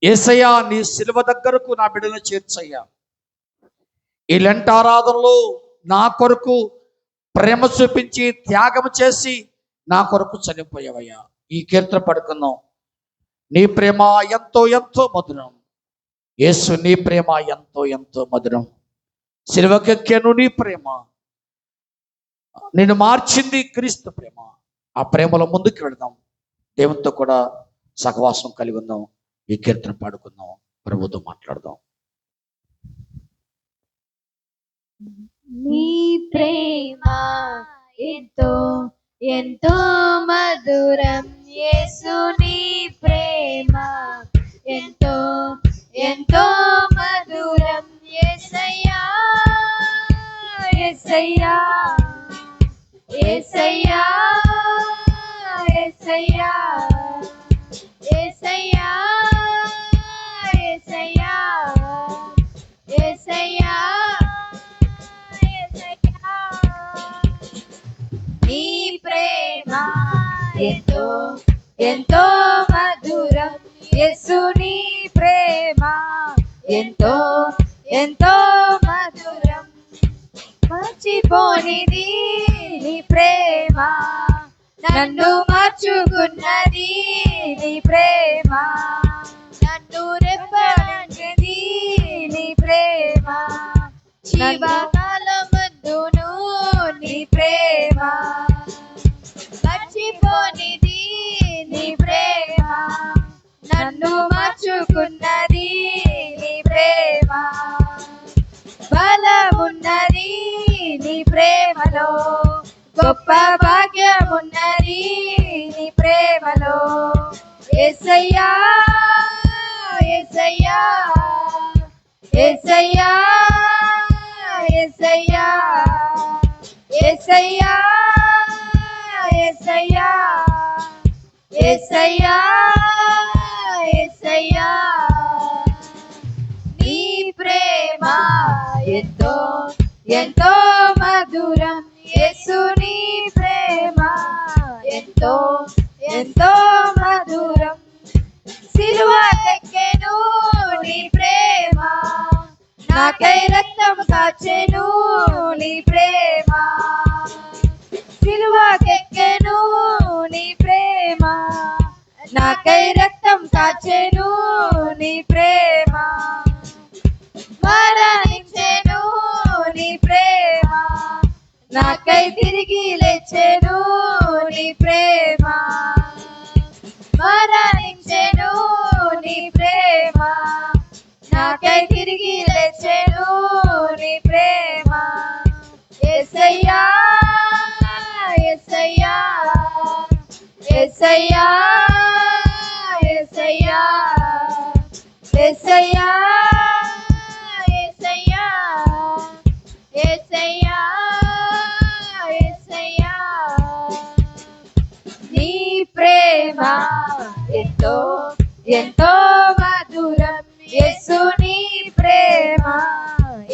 యేసయ్యా, నీ శిలువ దగ్గరకు నా బిడ్డను చేర్చయ్యా. ఈ లెంట ఆరాధనలో నా కొరకు ప్రేమ చూపించి త్యాగం చేసి నా కొరకు చనిపోయావయ్యా. ఈ కీర్తన పడుకుందాం. నీ ప్రేమ ఎంతో ఎంతో మధురం. యేసు, నీ ప్రేమ ఎంతో ఎంతో మధురం. సిలువకెక్కాను నీ ప్రేమ, నిన్ను మార్చింది క్రీస్తు ప్రేమ. ఆ ప్రేమలో ముందుకు వెళదాం. దేవునితో కూడా సహవాసం కలిగి ఉందాం. ఈ కీర్తన పాడుకుందాం. ప్రభుతో మాట్లాడదాం. నీ ప్రేమ ఎంతో ఎంతో మధురం. యేసు, నీ ప్రేమ ఎంతో ఎంతో మధురం. యేసయ్యా, యేసయ్యా, యేసయ్యా, యేసయ్యా, యేసయ్యా, యేసయ్యా, యేసయ్యా, నీ ప్రేమ ఎంతో ఎంతో మధురం. యేసు, నీ ప్రేమ ఎంతో ఎంతో మధురం. మర్చిపోనిది నీ ప్రేమ, నన్ను మార్చుకున్నది నీ ప్రేమ, నన్ను రెప్పనంటిది నీ ప్రేమ, జీవకాలమందును నీ ప్రేమ. మర్చిపోనిది నీ ప్రేమ, నన్ను మార్చుకున్నది నీ ప్రేమ. బలమున్నది నీ ప్రేమలో, గొప్ప భాగ్యమున్నది నీ ప్రేమలో. యేసయ్యా, యేసయ్యా, యేసయ్యా, యేసయ్యా, యేసయ్యా, యేసయ్యా, యేసయ్యా, యేసయ్యా, నీ ప్రేమ ఎంతో ఎంతో మధురం. యేసు, నీ ప్రేమ ఎంతో ఎంతో మధురం. సిలువకెక్కెను నీ ప్రేమ, నాకై రక్తం కాచెను నీ ప్రేమ. సిలువకెక్కెను నీ ప్రేమ, నాకై రక్తం కాచెను నీ ప్రేమ. మరణించెను నీ ప్రేమ, నాకై తిరిగి లేచెను నీ ప్రేమ. మరణించెను నీ ప్రేమ, నాకై తిరిగి లేచెను నీ ప్రేమ. యేసయ్యా, యేసయ్యా, యేసయ్యా, యేసయ్యా, యేసయ్యా, యేసయ్యా, యేసయ్యా, యేసయ్యా, నీ ప్రేమ ఎంతో ఎంతో మధురం. యేసు, నీ ప్రేమ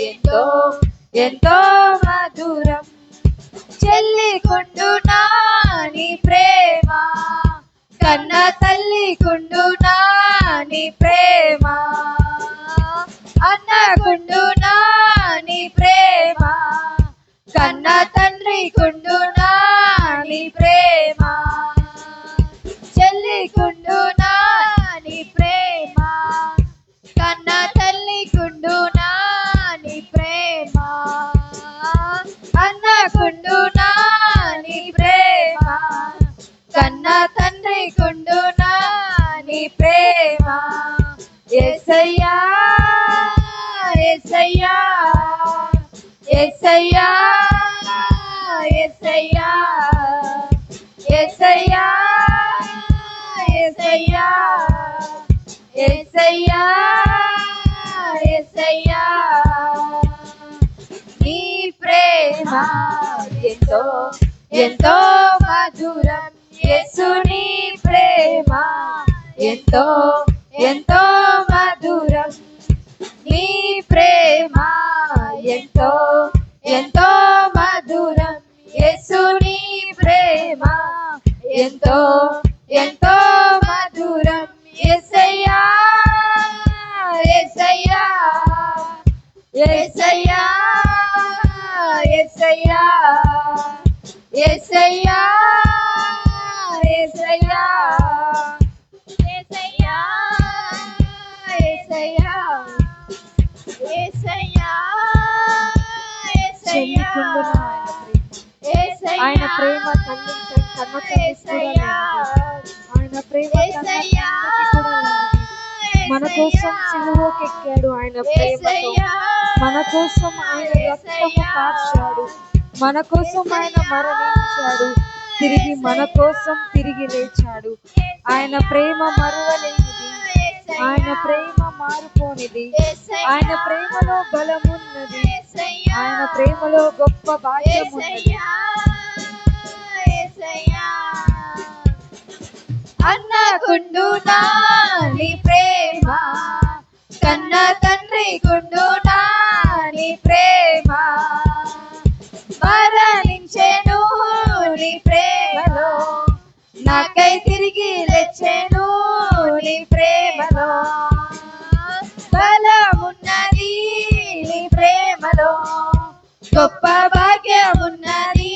ఎంతో ఎంతో మధురం. చెల్లికుండునా నీ ప్రేమ, కన్న తల్లికుండునా నీ ప్రేమ, అన్నకుండునా నీ ప్రేమ, కన్న తండ్రికుండునా నీ ప్రేమ. చెల్లికుండునా నీ ప్రేమ, కన్న తల్లికుండునా నీ ప్రేమ, అన్నకుండునా నీ ప్రేమ, కన్న తండ్రికుండునా నీ ప్రేమ. యేసయ్యా, యేసయ్యా, యేసయ్యా, యేసయ్యా, యేసయ్యా, యేసయ్యా, యేసయ్యా, యేసయ్యా, నీ ప్రేమ ఎంతో ఎంతో మధురం. యేసు, నీ ప్రేమ ఎంతో ఎంతో మధురం. నీ ప్రేమ ఎంతో ఎంతో మధురం. యేసు, నీ ప్రేమ ఎంతో ఎంతో మధురం. యేసయ్యా, యేసయ్యా యేసయ్యా యేసయ్యా యేసయ్యా యేసయ్యా యేసయ్యా యేసయ్యా యేసయ్యా ఆయన ప్రేమ తల్లి కన్న యేసయ్యా ఆయన ప్రేమ యేసయ్యా మన కోసం సిలువకెక్కాడు. ఆయన ప్రేమతో మన కోసం ఆయన రక్తము కార్చాడు. మన కోసం ఆయన మరణించాడు. తిరిగి మన కోసం తిరిగి లేచాడు. ఆయన ప్రేమ మరువలేనిది. ఆయన ప్రేమ మారిపోనిది. ఆయన ప్రేమలో బలమున్నది. ఆయన ప్రేమలో గొప్ప భాగ్యం ఉన్నది. అన్నకుండునా నీ ప్రేమ, కన్న తండ్రి కుండునా నీ ప్రేమ, మరణించెను నీ ప్రేమలో, నాకై తిరిగి లేచెను నీ ప్రేమలో, బలమున్నది నీ ప్రేమలో, గొప్ప భాగ్యమున్నది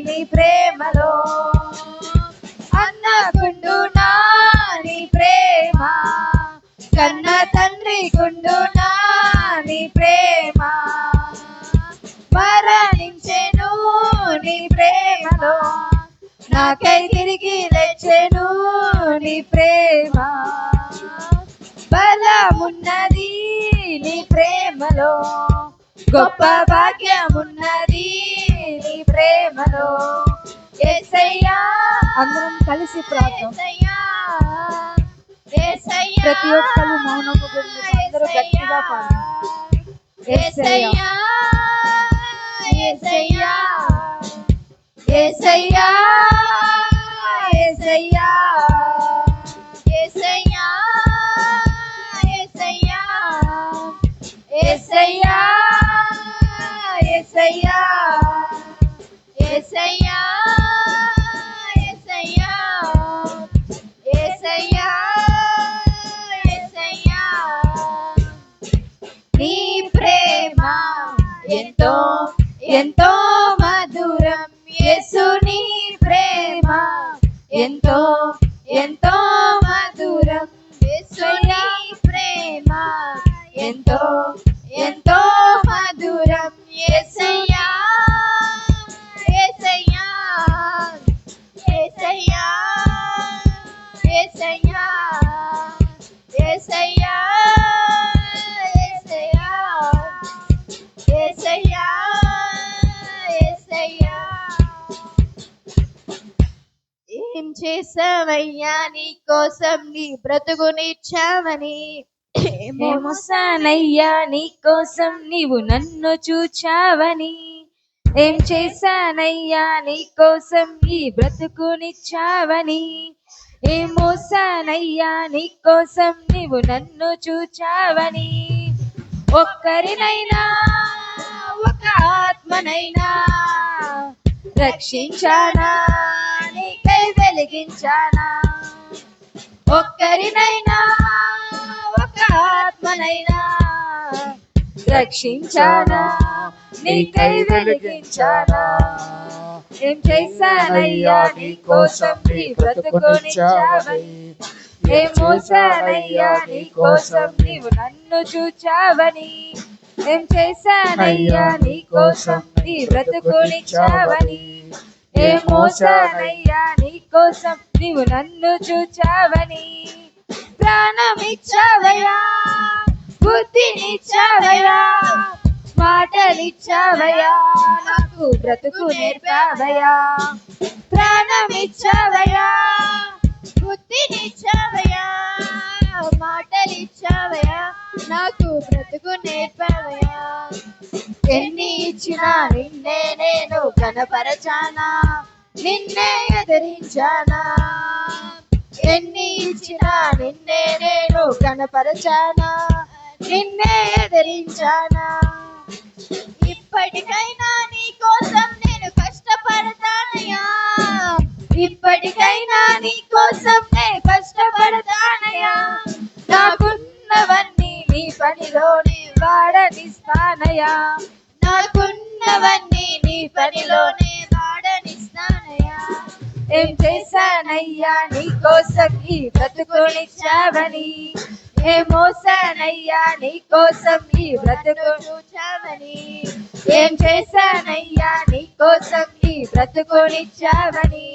నీ ప్రేమలో. అన్నకుండునా నీ ప్రేమ, కన్న తండ్రి కుండునా నీ ప్రేమ, మరణించెను నీ ప్రేమలో, నాకై తిరిగి లేచెను నీ ప్రేమ, బలమున్నది నీ ప్రేమలో, గొప్ప భాగ్యమున్నది నీ ప్రేమలో. యేసయ్యా అందరం కలిసి ప్రార్థన. ప్రతి ఒక్కరు మౌనము గురించి అందరూ గట్టిగా పాడండి. యేసయ్యా యేసయ్యా యేసయ్యా యేసయ్యా యేసయ్యా యేసయ్యా యేసయ్యా యేసయ్యా యేసయ్యా యేసయ్యా యేసయ్యా యేసయ్యా నీ ప్రేమ ఎంతో ఎంతో మధురం. యేసు నీ ప్రేమ ఎంతో ఎంతో మధురం. యేసు నీ ప్రేమ ఎంతో ఎంతో మధురం. యేసయ్యా యేసయ్యా యేసయ్యా యేసయ్యా యేసయ్యా యేసయ్యా యేసయ్యా యేసయ్యా. ఏం చేసావయ్యా నీ కోసం నీ బ్రతుకునిచ్చావని, ఏమోసానయ్యా నీ కోసం నీవు నన్ను చూచావని, ఏం చేశానయ్యా నీ కోసం ఈ బ్రతుకునిచ్చావని, ఏమోసానయ్యా నీ కోసం నీవు నన్ను చూచావని, ఒక్కరినైనా ఒక ఆత్మనైనా రక్షించానా నీకై వెలిగించానా, ఒక్కరినైనా ఒక ఆత్మనైనా రక్షించానా నీకై వెలిగించానా. ఏం చేశానయ్యా నీ కోసం నీ బ్రతుకునిచ్చావని, ఏం మోసానయ్యా నీ కోసం నీవు నన్ను చూచావని, ఏం చేశానయ్యా నీ కోసం నీ బ్రతుకునిచ్చావని, ఏం మోసానయ్యా నీ కోసం నీవు నన్ను చూచావని. ప్రాణమిచ్చావయ్యా, బుద్ధినిచ్చావయ్యా, మాటలిచ్చావయ్యా, నాకు బ్రతుకు నేర్పావయ్యా. ప్రాణమిచ్చావయ్యా, బుద్ధినిచ్చావయ్యా, మాటలిచ్చావయ్యా, నాకు బ్రతుకు నేర్పావయ్యా. ఎన్ని ఇచ్చినా నిన్నే నేను కనపరచానా, నిన్నే ఎదిరించానా, ఎన్ని ఇచ్చినా నిన్నే నేను కనపరచానా, నిన్నే ఎదిరించానా. ఇప్పటికైనా నీ కోసం నేను కష్టపడతానయ్యా, ఇప్పటికైనా నీ కోసం నేను కష్టపడతానయ్యా. నాకున్నవన్నీ నీ పనిలోనే వాడతానయ్యా, వాడనిస్తానయ్యా. నాకున్నవన్నీ నీ పనిలోనే వాడనిస్తానయ్యా. ఏం చేశానయ్యా నీ కోసం ఈ బ్రతుకునిచ్చావని, ఏ మోసానయ్యా నీ కోసం ఈ బ్రతుకు చూచావని, ఏం చేశానయ్యా నీ కోసం ఈ బ్రతుకునిచ్చావని,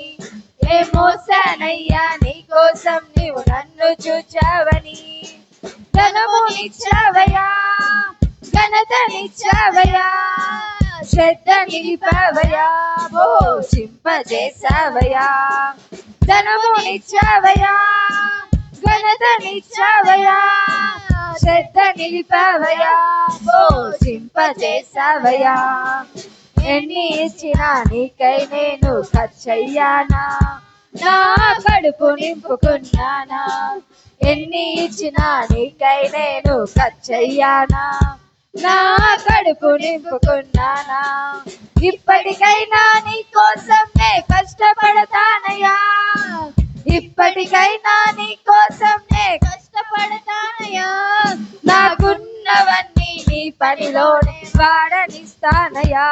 ఏ మోసానయ్యా నీ కోసం నీవు నన్ను చూచావని. ధనమునిచ్చావయ్యా, ఘనతనిచ్చావయ్యా, శ్రద్ధ నిలిపావయ్యా, పోషింపజేశావయ్యా. ధనమునిచ్చావయ్యా, ఘనతనిచ్చావయ్యా, శ్రద్ధ నిలిపావయ్యా, పోషింపజేశావయ్యా. ఎన్ని ఇచ్చినా నీకై నేను ఖర్చయ్యానా, నా కడుపు నింపుకున్నానా. ఎన్ని ఇచ్చినా నీకై నేను ఖర్చయ్యానా, నా కడుపు నింపుకున్నానా. ఇప్పటికైనా నీ కోసం నే కష్టపడతానయ్యా, ఇప్పటికైనా నీ కోసం నే కష్టపడతానయ్యా. నాకున్నవన్నీ నీ పనిలోనే వాడనిస్తానయ్యా,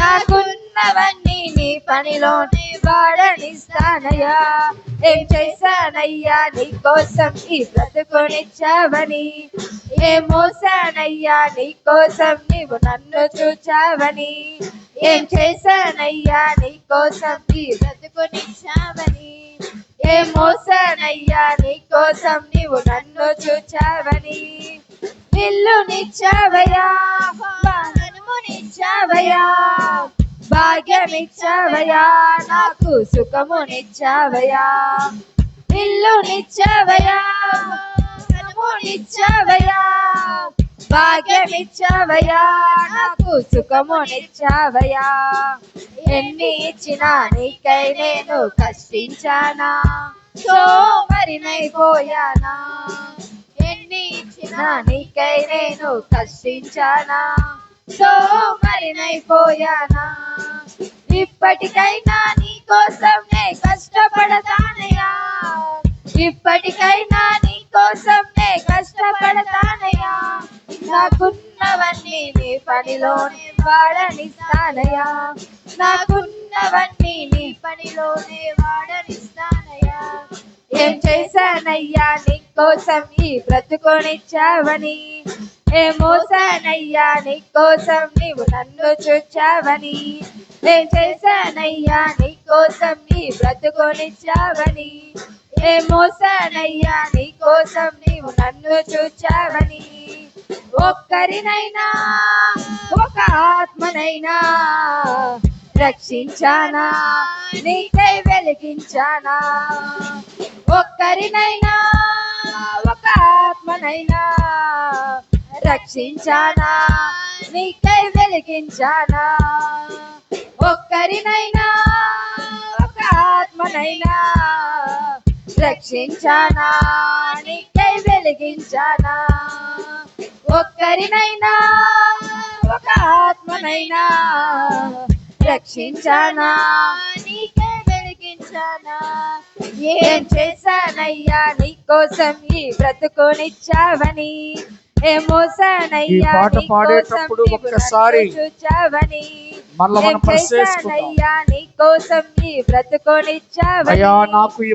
నాకున్నవన్నీ నీ పనిలోనే వాడనిస్తానయ్యా. ఏం చేశానయ్యా నీ కోసం ఈ బ్రతుకునిచ్చావని, ఏ మోసానయ్యా నీ కోసం నీవు నన్ను చూచావని, ఏం చేశానయ్యా నీ కోసం ఈ బ్రతుకునిచ్చావని, ఏ మోసానయ్యా నీ కోసం నీవు నన్ను చూచావని. ఇల్లునిచ్చావయ్యా, వాహనమునిచ్చావయ్యా, భాగ్యమిచ్చావయ్యా, నాకు సుఖమునిచ్చావయ్యా. ఇల్లునిచ్చావయ్యా, వాహనమునిచ్చావయ్యా, భాగ్యమిచ్చావయ్యా, నాకు సుఖమునిచ్చావయ్యా. ఎన్ని ఇచ్చినా నీకై నేను కష్టించానా, సోమరినైపోయానా. ఎన్ని ఇచ్చినా నీకై నేను కష్టించానా, సోమరినైపోయానా. ఇప్పటికైనా నీ కోసం నే కష్టపడతానయ్యా, ఇప్పటికైనా నీ కోసం నే కష్టపడతానయ్యా. నాకున్నవన్నీ నీ పనిలోనే వాడనిస్తానయ్యా, నాకున్నవన్నీ నీ పనిలోనే వాడనిస్తానయ్యా. ఏం చేశానయ్యా నీ కోసం ఈ బ్రతుకునిచ్చావని, ఏ మోసానయ్యా నీ కోసం నీవు నన్ను చూచావని, ఏం చేశానయ్యా నీ కోసం ఈ బ్రతుకునిచ్చావని, ఏ మోసానయ్యా నీ కోసం నీవు నన్ను చూచావని. ఒక్కరినైనా ఒక ఆత్మనైనా రక్షించానా, నీకై వెలిగించానా. ఒక్కరినైనా ఒక ఆత్మనైనా రక్షించానా, నీకై వెలిగించానా. ఒక్కరినైనా ఒక ఆత్మనైనా రక్షించానా, నీకై వెలిగించానా. ఒక్కరినైనా ఒక ఆత్మనైనా రక్షించానా, నీకై వెలిగించానా. ఏం చేశానయ్యా నీ కోసం ఈ బ్రతుకునిచ్చావని, ఏ మోసానయ్యా నీ కోసం ఒక్కసారి చూచావని, మళ్ళా మనం చేశానయ్యా నీ కోసం ఈ బ్రతుకునిచ్చావని, నాకు ఈ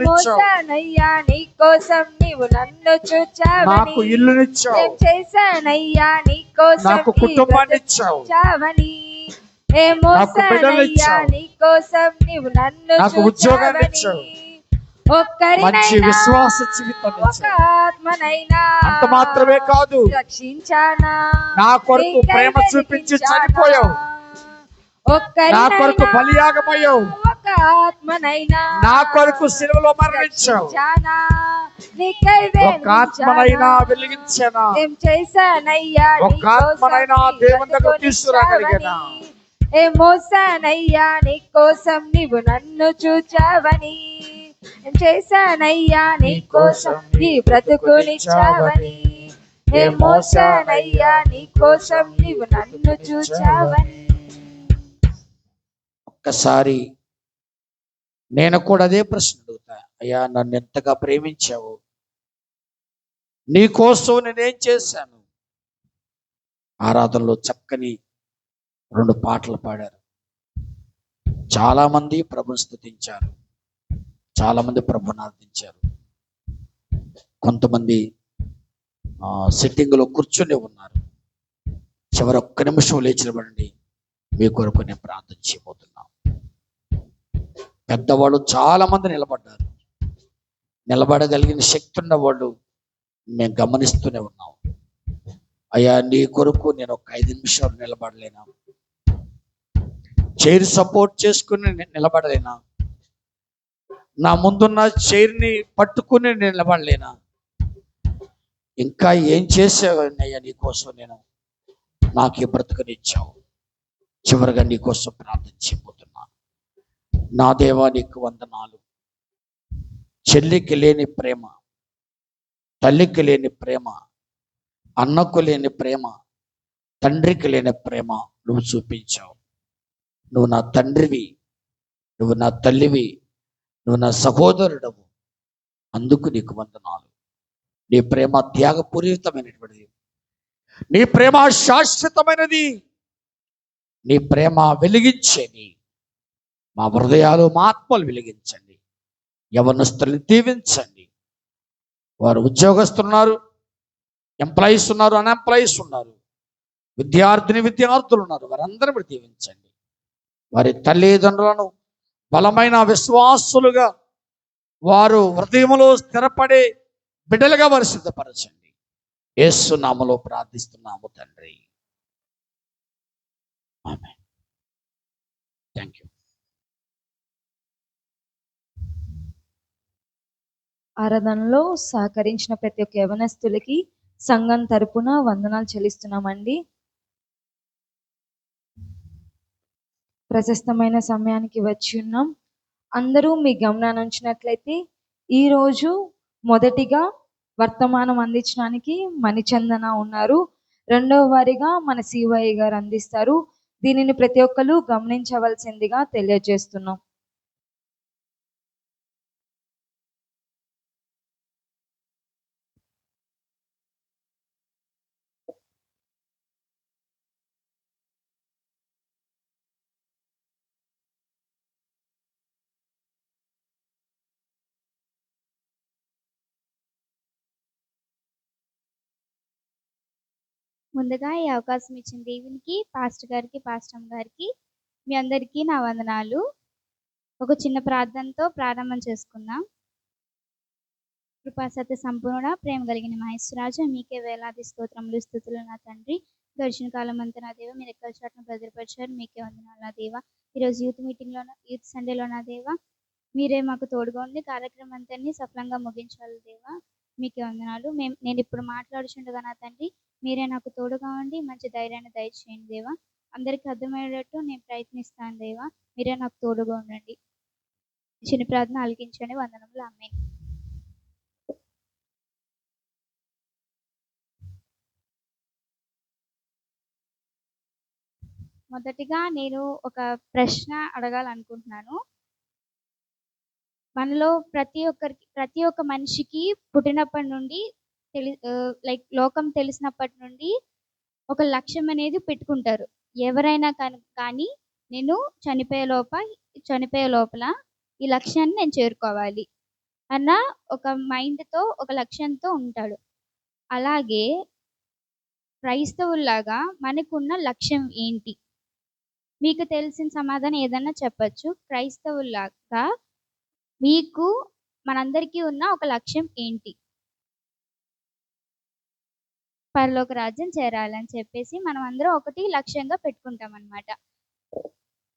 మోసానయ్యా నీ కోసం నీవు నన్ను చూచావని, నాకు ఇల్లునిచ్చావు, చేశానయ్యా నీ కోసం నాకు కుటుంబాన్ని ఇచ్చావని, ఏ మోసానయ్యా నీ కోసం నీవు నన్ను నాకు ఉద్యోగాన్ని ఇచ్చావు, మంచి విశ్వాస జీవితాన్ని ఒక ఆత్మనైనా అంత మాత్రమే కాదు, రక్షించానా, నా కొరకు ప్రేమ చూపించి చనిపోయావు, నా కొరకు బలియాగమయ్యావు, ఒక ఆత్మనైనా నా కొరకు సిలువలో మరణించావు, ఒక ఆత్మనైనా వెలిగించానా, ఏం చేశానయ్యా ఒక ఆత్మనైనా దేవుని దగ్గర తీసుకురాగలిగానా. ఏ మోసానయ్యా నీ కోసం నీవు నన్ను చూచావని, ఏం చేశానయ్యా నీ కోసం నీ బ్రతుకునిచ్చావని, ఏ మోసానయ్యా నీ కోసం నీవు నన్ను చూచావని. ఒక్కసారి నేను కూడా అదే ప్రశ్న అడుగుతా, అయ్యా నన్ను ఎంతగా ప్రేమించావు, నీ కోసం నేనేం చేశాను, ఆరాధనలో చక్కని 2 పాటలు పాడారు. చాలామంది ప్రభుని స్తుతించారు, చాలామంది ప్రభుని ఆరాధించారు. కొంతమంది సిట్టింగ్లో కూర్చొని ఉన్నారు. చివరి ఒక్క నిమిషం లేచి నిలబడండి, మీ కొరకు నేను ప్రార్థన చేయబోతున్నాను. పెద్దవాళ్ళు చాలామంది నిలబడ్డారు. నిలబడగలిగిన శక్తి ఉన్న వాళ్ళు మేము గమనిస్తూనే ఉన్నాం. అయ్యా, నీ కొరకు నేను ఒక 5 నిమిషాలు నిలబడలేనా? చైర్ సపోర్ట్ చేసుకుని నిలబడలేనా? నా ముందున్న చైర్ని పట్టుకుని నిలబడలేనా? ఇంకా ఏం చేసావయ్యా నీకోసం? నేను నాకు ఈ బ్రతుకునిచ్చావు. చివరిగా నీకోసం ప్రార్థన చేయబోతున్నా. నా దేవా, నీకు వందనాలు. చెల్లికి లేని ప్రేమ, తల్లికి లేని ప్రేమ, అన్నకు లేని ప్రేమ, తండ్రికి లేని ప్రేమ నువ్వు చూపించావు. నువ్వు నా తండ్రివి, నువ్వు నా తల్లివి, నువ్వు నా సహోదరుడవు. అందుకు నీకు వందనాలు. నీ ప్రేమ త్యాగపూరితమైనటువంటిది, నీ ప్రేమ శాశ్వతమైనది, నీ ప్రేమ వెలిగించేది. మా హృదయాలు, మా ఆత్మలు వెలిగించండి. యవనస్తుల్ని దీవించండి. వారు ఉద్యోగస్తున్నారు, ఎంప్లాయీస్ ఉన్నారు, అన్ఎంప్లాయీస్ ఉన్నారు, విద్యార్థులు ఉన్నారు. వారందరూ మీరు దీవించండి. వారి తల్లిదండ్రులను బలమైన విశ్వాసులుగా, వారు హృదయంలో స్థిరపడే బిడ్డలుగా వారు సిద్ధపరచండి. యేసు నామములో ప్రార్థిస్తున్నాము తండ్రి, ఆమేన్. Thank you. ఆరాధనలో సహకరించిన ప్రతి ఒక్క యవనస్తులకి సంఘం తరపున వందనాలు చెల్లిస్తున్నామండి. ప్రశస్తమైన సమయానికి వచ్చి ఉన్నాం. అందరూ మీ గమనాన్ని ఉంచినట్లయితే ఈరోజు మొదటిగా వర్తమానం అందించడానికి మణిచందన ఉన్నారు. రెండవ వారిగా మన శివయ్య గారు అందిస్తారు. దీనిని ప్రతి ఒక్కరు గమనించవలసిందిగా తెలియజేస్తున్నాం. ముందుగా ఈ అవకాశం ఇచ్చిన దేవునికి, పాస్టర్ గారికి, పాస్టమ్ గారికి, మీ అందరికీ నా వందనాలు. ఒక చిన్న ప్రార్థనతో ప్రారంభం చేసుకుందాం. కృపాసత్య సంపూర్ణ ప్రేమ కలిగిన మహేశ్వరాజు, మీకే వేలాది స్తోత్రములు స్తుతులు నా తండ్రి. గడిచిన కాలం అంతా నా దేవ మీరు ఎక్కడ చాటును భద్రపరిచారు, మీకే వందనాలు నా దేవ. ఈరోజు యూత్ సండేలో నా దేవ మీరే మాకు తోడుగా ఉండి కార్యక్రమం అంతా సఫలంగా ముగించాలి దేవా, మీకే వందనాలు. నేను ఇప్పుడు మాట్లాడుచుండగా నా తండ్రి మీరే నాకు తోడుగా ఉండి మంచి ధైర్యాన్ని దయచేయండి దేవా. అందరికీ అర్థమయ్యేటట్టు నేను ప్రయత్నిస్తాను దేవా, మీరే నాకు తోడుగా ఉండండి. చిన్న ప్రార్థన ఆలకించండి. వందనములు. ఆమేన్. మొదటిగా నేను ఒక ప్రశ్న అడగాలనుకుంటున్నాను. మనలో ప్రతి ఒక్క మనిషికి పుట్టినప్పటి నుండి లోకం తెలిసినప్పటి నుండి ఒక లక్ష్యం అనేది పెట్టుకుంటారు. ఎవరైనా కానీ నేను చనిపోయే లోపల ఈ లక్ష్యాన్ని నేను చేరుకోవాలి అన్న ఒక మైండ్తో, ఒక లక్ష్యంతో ఉంటాడు. అలాగే క్రైస్తవుల్లాగా మనకున్న లక్ష్యం ఏంటి? మీకు తెలిసిన సమాధానం ఏదన్నా చెప్పచ్చు. క్రైస్తవుల్లాగా మీకు, మనందరికీ ఉన్న ఒక లక్ష్యం ఏంటి? పరలోక రాజ్యం చేరాలని చెప్పేసి మనం అందరం ఒకటి లక్ష్యంగా పెట్టుకుంటాం అన్నమాట.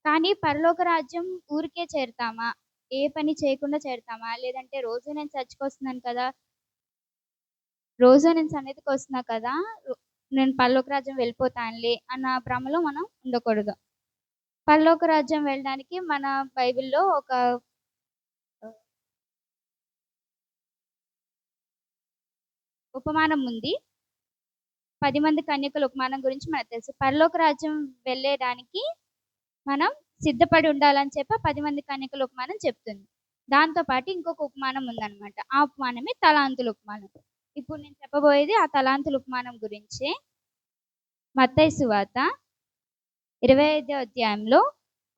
కానీ పరలోక రాజ్యం ఊరికే చేరుతామా? ఏ పని చేయకుండా చేరుతామా? లేదంటే రోజు నేను చర్చికి వస్తున్నాను కదా, రోజు నేను సన్నిధికి వస్తున్నా కదా, నేను పరలోక రాజ్యం వెళ్ళిపోతానులే అన్న భ్రమలో మనం ఉండకూడదు. పరలోక రాజ్యం వెళ్ళడానికి మన బైబిల్లో ఒక ఉపమానం ఉంది. 10 మంది కన్యకల ఉపమానం గురించి మనకు తెలుసు. పరలోక రాజ్యం వెళ్ళడానికి మనం సిద్ధపడి ఉండాలని చెప్పి 10 మంది కన్యకల ఉపమానం చెప్తుంది. దాంతో పాటు ఇంకొక ఉపమానం ఉందన్నమాట. ఆ ఉపమానమే తలాంతుల ఉపమానం. ఇప్పుడు నేను చెప్పబోయేది ఆ తలాంతుల ఉపమానం గురించే. మత్తయి సువార్త 25వ అధ్యాయంలో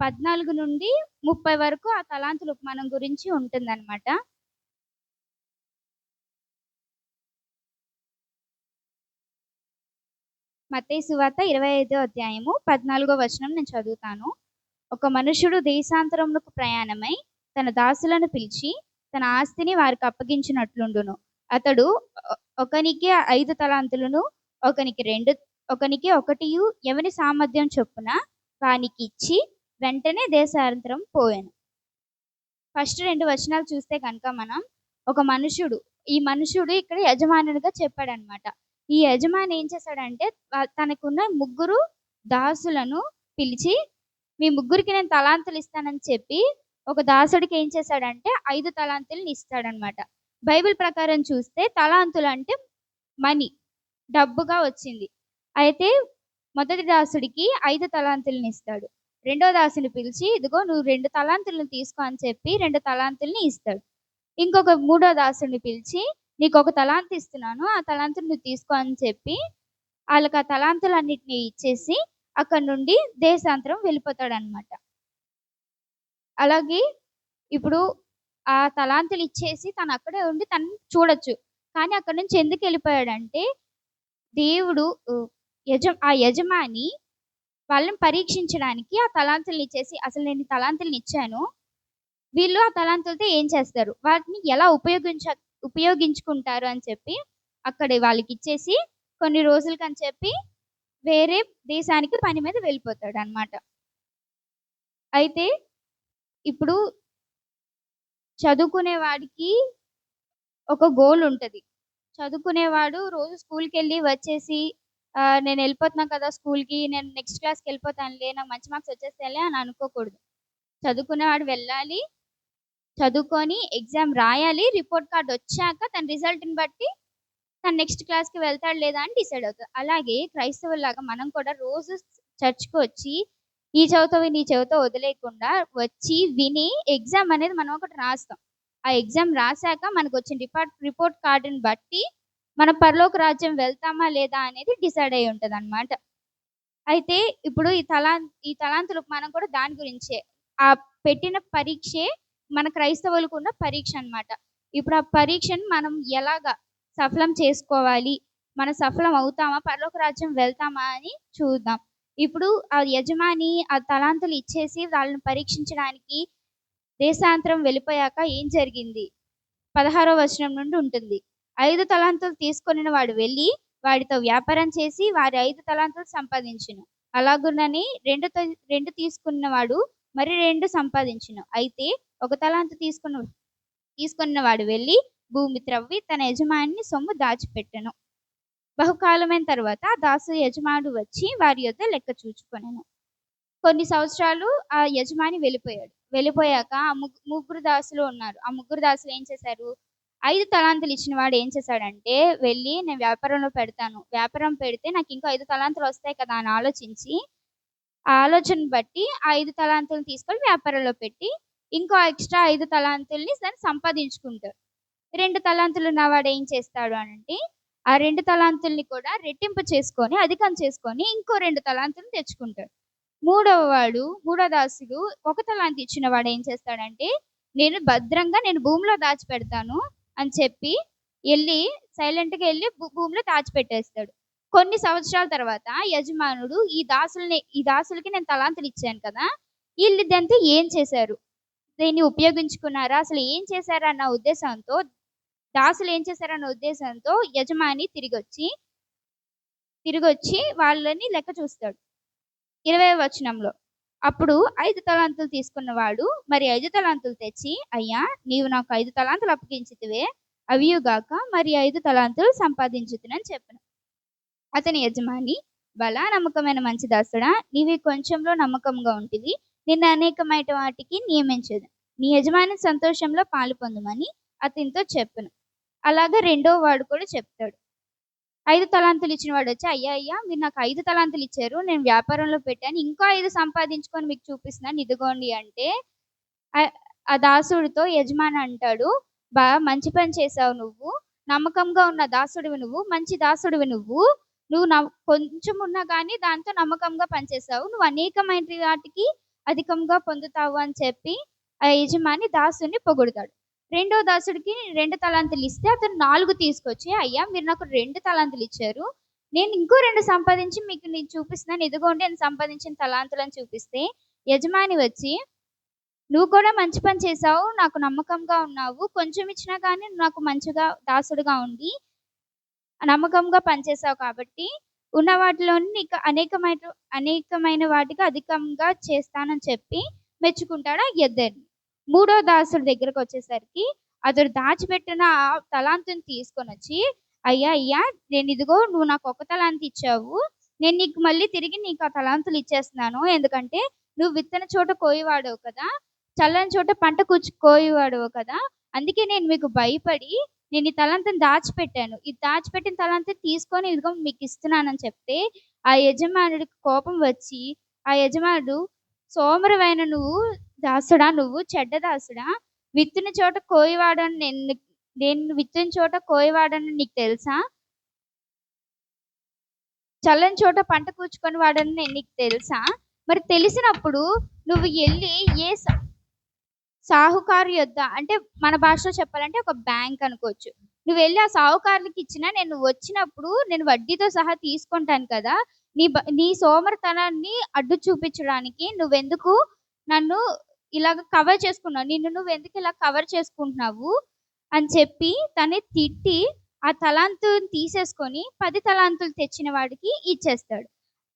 14 నుండి 30 వరకు ఆ తలాంతుల ఉపమానం గురించి ఉంటుందన్నమాట. మత్తయి సువార్త 25వ అధ్యాయము 14వ వచనం నేను చదువుతాను. ఒక మనుషుడు దేశాంతరమునకు ప్రయాణమై తన దాసులను పిలిచి తన ఆస్తిని వారికి అప్పగించినట్లుండును. అతడు ఒకనికి 5 తలాంతులను, ఒకనికి 2, ఒకనికి 1 ఎవని సామర్థ్యం చొప్పున వానికి ఇచ్చి వెంటనే దేశాంతరం పోయెను. ఫస్ట్ 2 వచనాలు చూస్తే కనుక మనం ఒక మనుషుడు, ఈ మనుషుడు ఇక్కడ యజమానునిగా చెప్పాడనమాట. ఈ యజమాని ఏం చేశాడంటే తనకున్న 3 దాసులను పిలిచి మీ 3కి నేను తలాంతులు ఇస్తానని చెప్పి ఒక దాసుడికి ఏం చేశాడంటే 5 తలాంతులను ఇస్తాడనమాట. బైబిల్ ప్రకారం చూస్తే తలాంతులు అంటే మనీ, డబ్బుగా వచ్చింది. అయితే మొదటి దాసుడికి 5 తలాంతులను ఇస్తాడు. రెండో దాసుని పిలిచి ఇదిగో నువ్వు 2 తలాంతులను తీసుకో అని చెప్పి 2 తలాంతుల్ని ఇస్తాడు. ఇంకొక 3వ దాసుని పిలిచి నీకు 1 తలాంతు ఇస్తున్నాను, ఆ తలాంతుని నువ్వు తీసుకో అని చెప్పి వాళ్ళకి ఆ తలాంతులన్నిటిని ఇచ్చేసి అక్కడి నుండి దేశాంతరం వెళ్ళిపోతాడనమాట. అలాగే ఇప్పుడు ఆ తలాంతులు ఇచ్చేసి తను అక్కడే ఉండి తను చూడొచ్చు. కానీ అక్కడి నుంచి ఎందుకు వెళ్ళిపోయాడంటే దేవుడు ఆ యజమాని వాళ్ళని పరీక్షించడానికి ఆ తలాంతుల్ని ఇచ్చేసి అసలు నేను ఈ తలాంతుల్ని ఇచ్చాను, వీళ్ళు ఆ తలాంతులతో ఏం చేస్తారు, వాటిని ఎలా ఉపయోగించుకుంటారు అని చెప్పి అక్కడ వాళ్ళకి ఇచ్చేసి కొన్ని రోజులకని చెప్పి వేరే దేశానికి పని మీద వెళ్ళిపోతాడు అన్నమాట. అయితే ఇప్పుడు చదువుకునేవాడికి ఒక గోల్ ఉంటుంది. చదువుకునేవాడు రోజు స్కూల్కి వెళ్ళి వచ్చేసి నేను వెళ్ళిపోతున్నా కదా స్కూల్కి, నేను నెక్స్ట్ క్లాస్కి వెళ్ళిపోతానులే, నాకు మంచి మార్క్స్ వచ్చేస్తాయిలే అని అనుకోకూడదు. చదువుకునేవాడు వెళ్ళాలి, చదువుకొని ఎగ్జామ్ రాయాలి, రిపోర్ట్ కార్డ్ వచ్చాక తన రిజల్ట్ని బట్టి తను నెక్స్ట్ క్లాస్కి వెళ్తాడు లేదా అని డిసైడ్ అవుతుంది. అలాగే క్రైస్తవులాగా మనం కూడా రోజు చర్చ్కి వచ్చి ఈ చెవితో వదిలేయకుండా వచ్చి విని ఎగ్జామ్ అనేది మనం ఒకటి రాస్తాం. ఆ ఎగ్జామ్ రాశాక మనకు వచ్చిన రిపోర్ట్ కార్డుని బట్టి మన పరలోక రాజ్యం వెళ్తామా లేదా అనేది డిసైడ్ అయి ఉంటుంది అన్నమాట. అయితే ఇప్పుడు ఈ తలాంతులు మనం కూడా దాని గురించే, ఆ పెట్టిన పరీక్షే మన క్రైస్తవులకు ఉన్న పరీక్ష అన్నమాట. ఇప్పుడు ఆ పరీక్షను మనం ఎలాగా సఫలం చేసుకోవాలి, మనం సఫలం అవుతామా, పరలోక రాజ్యం వెళ్తామా అని చూద్దాం. ఇప్పుడు ఆ యజమాని ఆ తలాంతులు ఇచ్చేసి వాళ్ళని పరీక్షించడానికి దేశాంతరం వెళ్ళిపోయాక ఏం జరిగింది 16వ వచనం నుండి ఉంటుంది. 5 తలాంతులు తీసుకొనిన వాడు వెళ్ళి వాడితో వ్యాపారం చేసి వారి 5 తలాంతులు సంపాదించును. అలాగునని 2 తీసుకున్నవాడు మరి 2 సంపాదించును. అయితే 1 తలాంతు తీసుకున్న వాడు వెళ్ళి భూమి త్రవ్వి తన యజమాని సొమ్ము దాచిపెట్టెను. బహుకాలమైన తర్వాత దాసు యజమానుడు వచ్చి వారి యొద్ద లెక్క చూచుకొనెను. కొన్ని సంవత్సరాలు ఆ యజమాని వెళ్ళిపోయాక ఆ 3 దాసులు ఉన్నారు. ఆ 3 దాసులు ఏం చేశారు, 5 తలాంతులు ఇచ్చిన వాడు ఏం చేశాడంటే వెళ్ళి నేను వ్యాపారంలో పెడతాను, వ్యాపారం పెడితే నాకు ఇంకో 5 తలాంతులు వస్తాయి కదా అని ఆలోచించి ఆ ఆలోచన బట్టి ఆ 5 తలాంతులను తీసుకొని వ్యాపారంలో పెట్టి ఇంకో ఎక్స్ట్రా 5 తలాంతుల్ని దాన్ని సంపాదించుకుంటాడు. 2 తలాంతులు ఉన్నవాడు ఏం చేస్తాడు అంటే ఆ 2 తలాంతుల్ని కూడా రెట్టింపు చేసుకొని అధికం చేసుకొని ఇంకో 2 తలాంతులు తెచ్చుకుంటాడు. మూడో దాసుడు 1 తలాంతు ఇచ్చిన వాడు ఏం చేస్తాడంటే నేను భద్రంగా భూమిలో దాచిపెడతాను అని చెప్పి వెళ్ళి సైలెంట్గా వెళ్ళి భూమిలో దాచిపెట్టేస్తాడు. కొన్ని సంవత్సరాల తర్వాత యజమానుడు ఈ దాసులకి నేను తలాంతులు ఇచ్చాను కదా, వీళ్ళు ఇదంతా ఏం చేశారు, దీన్ని ఉపయోగించుకున్నారా, అసలు ఏం చేశారన్న ఉద్దేశంతో దాసులు ఏం చేశారన్న ఉద్దేశంతో యజమాని తిరిగి వచ్చి వాళ్ళని లెక్క చూస్తాడు. 20వ వచనంలో అప్పుడు 5 తలాంతులు తీసుకున్నవాడు మరి 5 తలాంతులు తెచ్చి అయ్యా నీవు నాకు 5 తలాంతులు అప్పగించితివే, అవియుగాక మరి 5 తలాంతులు సంపాదించుతునని చెప్పను. అతని యజమాని బలా నమ్మకమైన మంచి దాసుడా, నీవి కొంచెంలో నమ్మకంగా ఉంటివి, నిన్ను అనేకమైన వాటికి నియమించదు, నీ యజమాని సంతోషంలో పాలు పొందుమని అతనితో చెప్పను. అలాగే 2వ వాడు కూడా చెప్తాడు. 5 తలాంతులు ఇచ్చిన వాడు వచ్చి అయ్యా మీరు నాకు 5 తలాంతులు ఇచ్చారు, నేను వ్యాపారంలో పెట్టాను, ఇంకో 5 సంపాదించుకొని మీకు చూపిస్తున్నాను ఇదిగోండి అంటే ఆ దాసుడితో యజమాని అంటాడు, మంచి పని చేసావు నువ్వు, నమ్మకంగా ఉన్న దాసుడివి నువ్వు, మంచి దాసుడివి నువ్వు, నువ్వు కొంచెం ఉన్నా కానీ దాంతో నమ్మకంగా పనిచేసావు, నువ్వు అనేకమైన వాటికి అధికంగా పొందుతావు అని చెప్పి ఆ యజమాని దాసుని పొగుడుతాడు. రెండో దాసుడికి 2 తలాంతులు ఇస్తే అతను 4 తీసుకొచ్చి, అయ్యా మీరు నాకు 2 తలాంతులు ఇచ్చారు, నేను ఇంకో 2 సంపాదించి మీకు నేను చూపిస్తున్నాను, ఇదిగోండి నేను సంపాదించిన తలాంతులని చూపిస్తే, యజమాని వచ్చి, నువ్వు కూడా మంచి పని చేసావు, నాకు నమ్మకంగా ఉన్నావు, కొంచెం ఇచ్చినా కానీ నాకు మంచిగా దాసుడుగా ఉండి నమ్మకంగా పనిచేసావు కాబట్టి ఉన్న వాటిలోని నీకు అనేకమైన వాటికి అధికంగా చేస్తానని చెప్పి మెచ్చుకుంటాడు ఆ ఇద్దరిని. మూడో దాసుడి దగ్గరకు వచ్చేసరికి అతడు దాచిపెట్టిన ఆ తలాంతుని తీసుకొని వచ్చి, అయ్యా అయ్యా నేను ఇదిగో నువ్వు నాకు ఒక తలాంతు ఇచ్చావు, నేను నీకు మళ్ళీ తిరిగి నీకు ఆ తలాంతులు ఇచ్చేస్తున్నాను, ఎందుకంటే నువ్వు విత్తన చోట కోయివాడవు కదా, చల్లని చోట పంట కోయివాడవు కదా, అందుకే నేను మీకు భయపడి నేను ఈ తలాంతుని దాచిపెట్టాను, ఈ దాచిపెట్టిన తలాంతుని తీసుకొని ఇదిగో మీకు ఇస్తున్నానని చెప్తే ఆ యజమానుడికి కోపం వచ్చి, ఆ యజమానుడు, సోమరివైన నువ్వు దాసుడా, నువ్వు చెడ్డ దాసుడా, విత్తిన చోట కోయివాడని నేను విత్తిన చోట కోయివాడని నీకు తెలుసా, చల్లని చోట పంట కూర్చుకొని వాడని నేను నీకు తెలుసా, మరి తెలిసినప్పుడు నువ్వు వెళ్ళి ఏ సాహుకారు యొద్ద, అంటే మన భాషలో చెప్పాలంటే ఒక బ్యాంక్ అనుకోవచ్చు, నువ్వు వెళ్ళి ఆ సాహుకారులకి ఇచ్చినా నేను వచ్చినప్పుడు నేను వడ్డీతో సహా తీసుకుంటాను కదా, నీ సోమరితనాన్ని అడ్డు చూపించడానికి నువ్వెందుకు నన్ను ఇలాగ కవర్ చేసుకున్నావు, నువ్వు ఎందుకు ఇలా కవర్ చేసుకుంటున్నావు అని చెప్పి తనే తిట్టి ఆ తలాంతుని తీసేసుకొని 10 తలాంతులు తెచ్చిన వాడికి ఇచ్చేస్తాడు.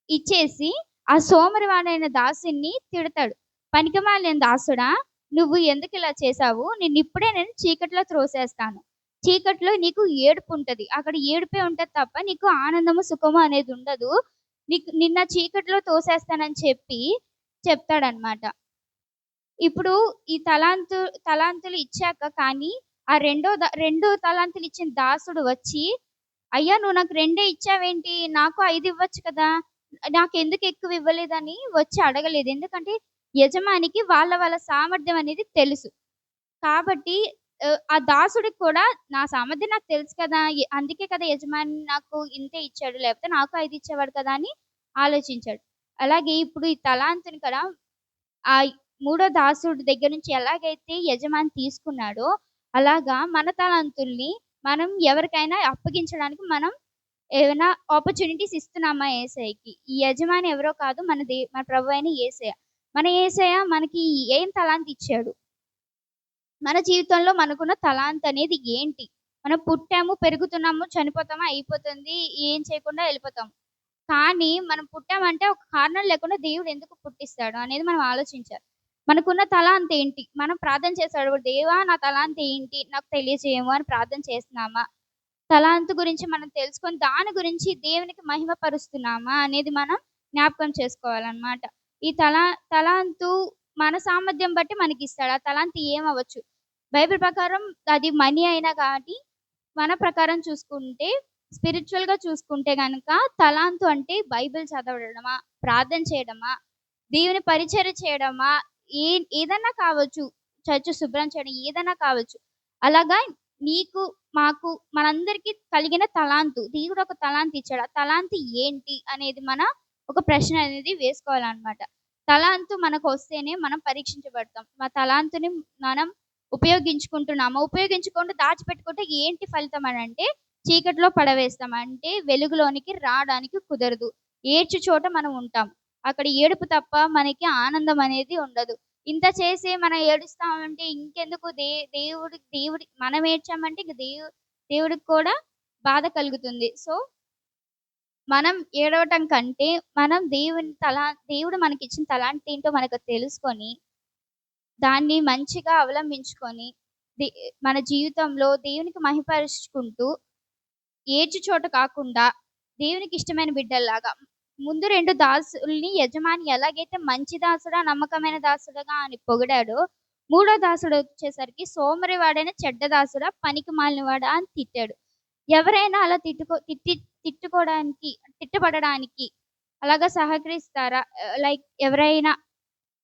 ఇచ్చేసి ఆ సోమరివాడైన దాసుని తిడతాడు, పనికిమాలిన దాసుడా, నువ్వు ఎందుకు ఇలా చేసావు, నేను చీకట్లో త్రోసేస్తాను, చీకట్లో నీకు ఏడుపు ఉంటుంది, అక్కడ ఏడుపే ఉంటుంది తప్ప నీకు ఆనందము సుఖము అనేది ఉండదు, నిన్న చీకట్లో తోసేస్తానని చెప్పి చెప్తాడనమాట. ఇప్పుడు ఈ తలాంతులు ఇచ్చాక కానీ ఆ రెండో తలాంతులు ఇచ్చిన దాసుడు వచ్చి, అయ్యా నువ్వు నాకు 2 ఇచ్చావేంటి, నాకు 5 ఇవ్వచ్చు కదా, నాకు ఎందుకు ఎక్కువ ఇవ్వలేదని వచ్చి అడగలేదు, ఎందుకంటే యజమానికి వాళ్ళ సామర్థ్యం అనేది తెలుసు. కాబట్టి ఆ దాసుడికి కూడా నా సామర్థ్యం నాకు తెలుసు కదా, అందుకే కదా యజమాని నాకు ఇంతే ఇచ్చాడు, లేకపోతే నాకు 5 ఇచ్చేవాడు కదా అని ఆలోచించాడు. అలాగే ఇప్పుడు ఈ తలాంతుని కూడా ఆ మూడో దాసుడి దగ్గర నుంచి ఎలాగైతే యజమాని తీసుకున్నాడో, అలాగా మన తలాంతుల్ని మనం ఎవరికైనా అప్పగించడానికి మనం ఏమైనా ఆపర్చునిటీస్ ఇస్తున్నామా యేసయ్యకి? ఈ యజమాని ఎవరో కాదు, మన ప్రభువైన యేసయ్య. మన యేసయ్య మనకి ఏం తలాంతు ఇచ్చాడు? మన జీవితంలో మనకున్న తలాంత్ అనేది ఏంటి? మనం పుట్టాము, పెరుగుతున్నాము, చనిపోతాము, అయిపోతుంది, ఏం చేయకుండా వెళ్ళిపోతాము. కానీ మనం పుట్టామంటే ఒక కారణం లేకుండా దేవుడు ఎందుకు పుట్టిస్తాడు అనేది మనం ఆలోచించాలి. మనకున్న తలాంత్ ఏంటి? మనం ప్రార్థన చేసాడు, దేవా నా తలాంత్ ఏంటి నాకు తెలియజేయము అని ప్రార్థన చేస్తున్నామా? తలాంతు గురించి మనం తెలుసుకొని దాని గురించి దేవునికి మహిమ పరుస్తున్నామా అనేది మనం జ్ఞాపకం చేసుకోవాలన్నమాట. ఈ తలాంతు మన సామర్థ్యం బట్టి మనకి ఇస్తాడు. ఆ తలాంతు ఏమవ్వచ్చు? బైబిల్ ప్రకారం అది మనీ అయినా కానీ, మన ప్రకారం చూసుకుంటే స్పిరిచువల్‌గా చూసుకుంటే గనక తలాంతు అంటే బైబిల్ చదవడమా, ప్రార్థన చేయడమా, దేవుని పరిచర్య చేయడమా, ఏదన్నా కావచ్చు, చర్చ్ శుభ్రం చేయడం ఏదన్నా కావచ్చు. అలాగా నీకు, మాకు, మనందరికీ కలిగిన తలాంతు, దేవుడు ఒక తలాంతు ఇచ్చాడు. ఆ తలాంతు ఏంటి అనేది ఒక ప్రశ్న అనేది వేసుకోవాలన్నమాట. తలాంతు మనకొస్తేనే మనం పరీక్షించబడతాం. మా తలాంతుని మనం ఉపయోగించుకుంటున్నామా? ఉపయోగించకుండా దాచిపెట్టుకుంటే ఏంటి ఫలితం అనంటే చీకటిలో పడవేస్తాం. అంటే వెలుగులోనికి రావడానికి కుదరదు. ఏడ్చు చోట మనం ఉంటాం. అక్కడ ఏడుపు తప్ప మనకి ఆనందం అనేది ఉండదు. ఇంత చేసి మనం ఏడుస్తామంటే ఇంకెందుకు దేవుడి మనం ఏడ్చామంటే ఇంక దేవుడికి కూడా బాధ కలుగుతుంది. సో మనం ఏడవటం కంటే మనం దేవుడు మనకిచ్చిన తలాంత్ ఏంటో మనకు తెలుసుకొని దాన్ని మంచిగా అవలంబించుకొని మన జీవితంలో దేవునికి మహిమపరుచుకుంటూ ఏడ్చు చోట కాకుండా దేవునికి ఇష్టమైన బిడ్డల్లాగా ముందు 2 దాసుల్ని యజమాని ఎలాగైతే మంచి దాసుడా, నమ్మకమైన దాసుడుగా అని పొగిడాడో, మూడో దాసుడు వచ్చేసరికి సోమరివాడైన చెడ్డ దాసుడా, పనికి మాలినవాడా అని తిట్టాడు. ఎవరైనా అలా తిట్టబడడానికి అలాగా సహకరిస్తారా? లైక్ ఎవరైనా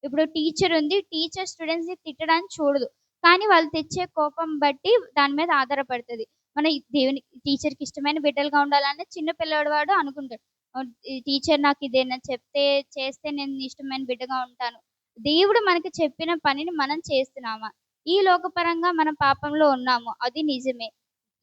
ఇప్పుడు టీచర్ ఉంది, టీచర్ స్టూడెంట్స్‌ని తిట్టడానికి చూడదు. కానీ వాళ్ళు తెచ్చే కోపం బట్టి దాని మీద ఆధారపడతది. మన దేవుని టీచర్కి ఇష్టమైన బిడ్డలుగా ఉండాలని చిన్న పిల్లవాడు అనుకుంటాడు. ఈ టీచర్ నాకు ఇదేనా చెప్తే చేస్తే నేను ఇష్టమైన బిడ్డగా ఉంటాను. దేవుడు మనకి చెప్పిన పనిని మనం చేస్తున్నామా? ఈ లోకపరంగా మనం పాపంలో ఉన్నాము, అది నిజమే.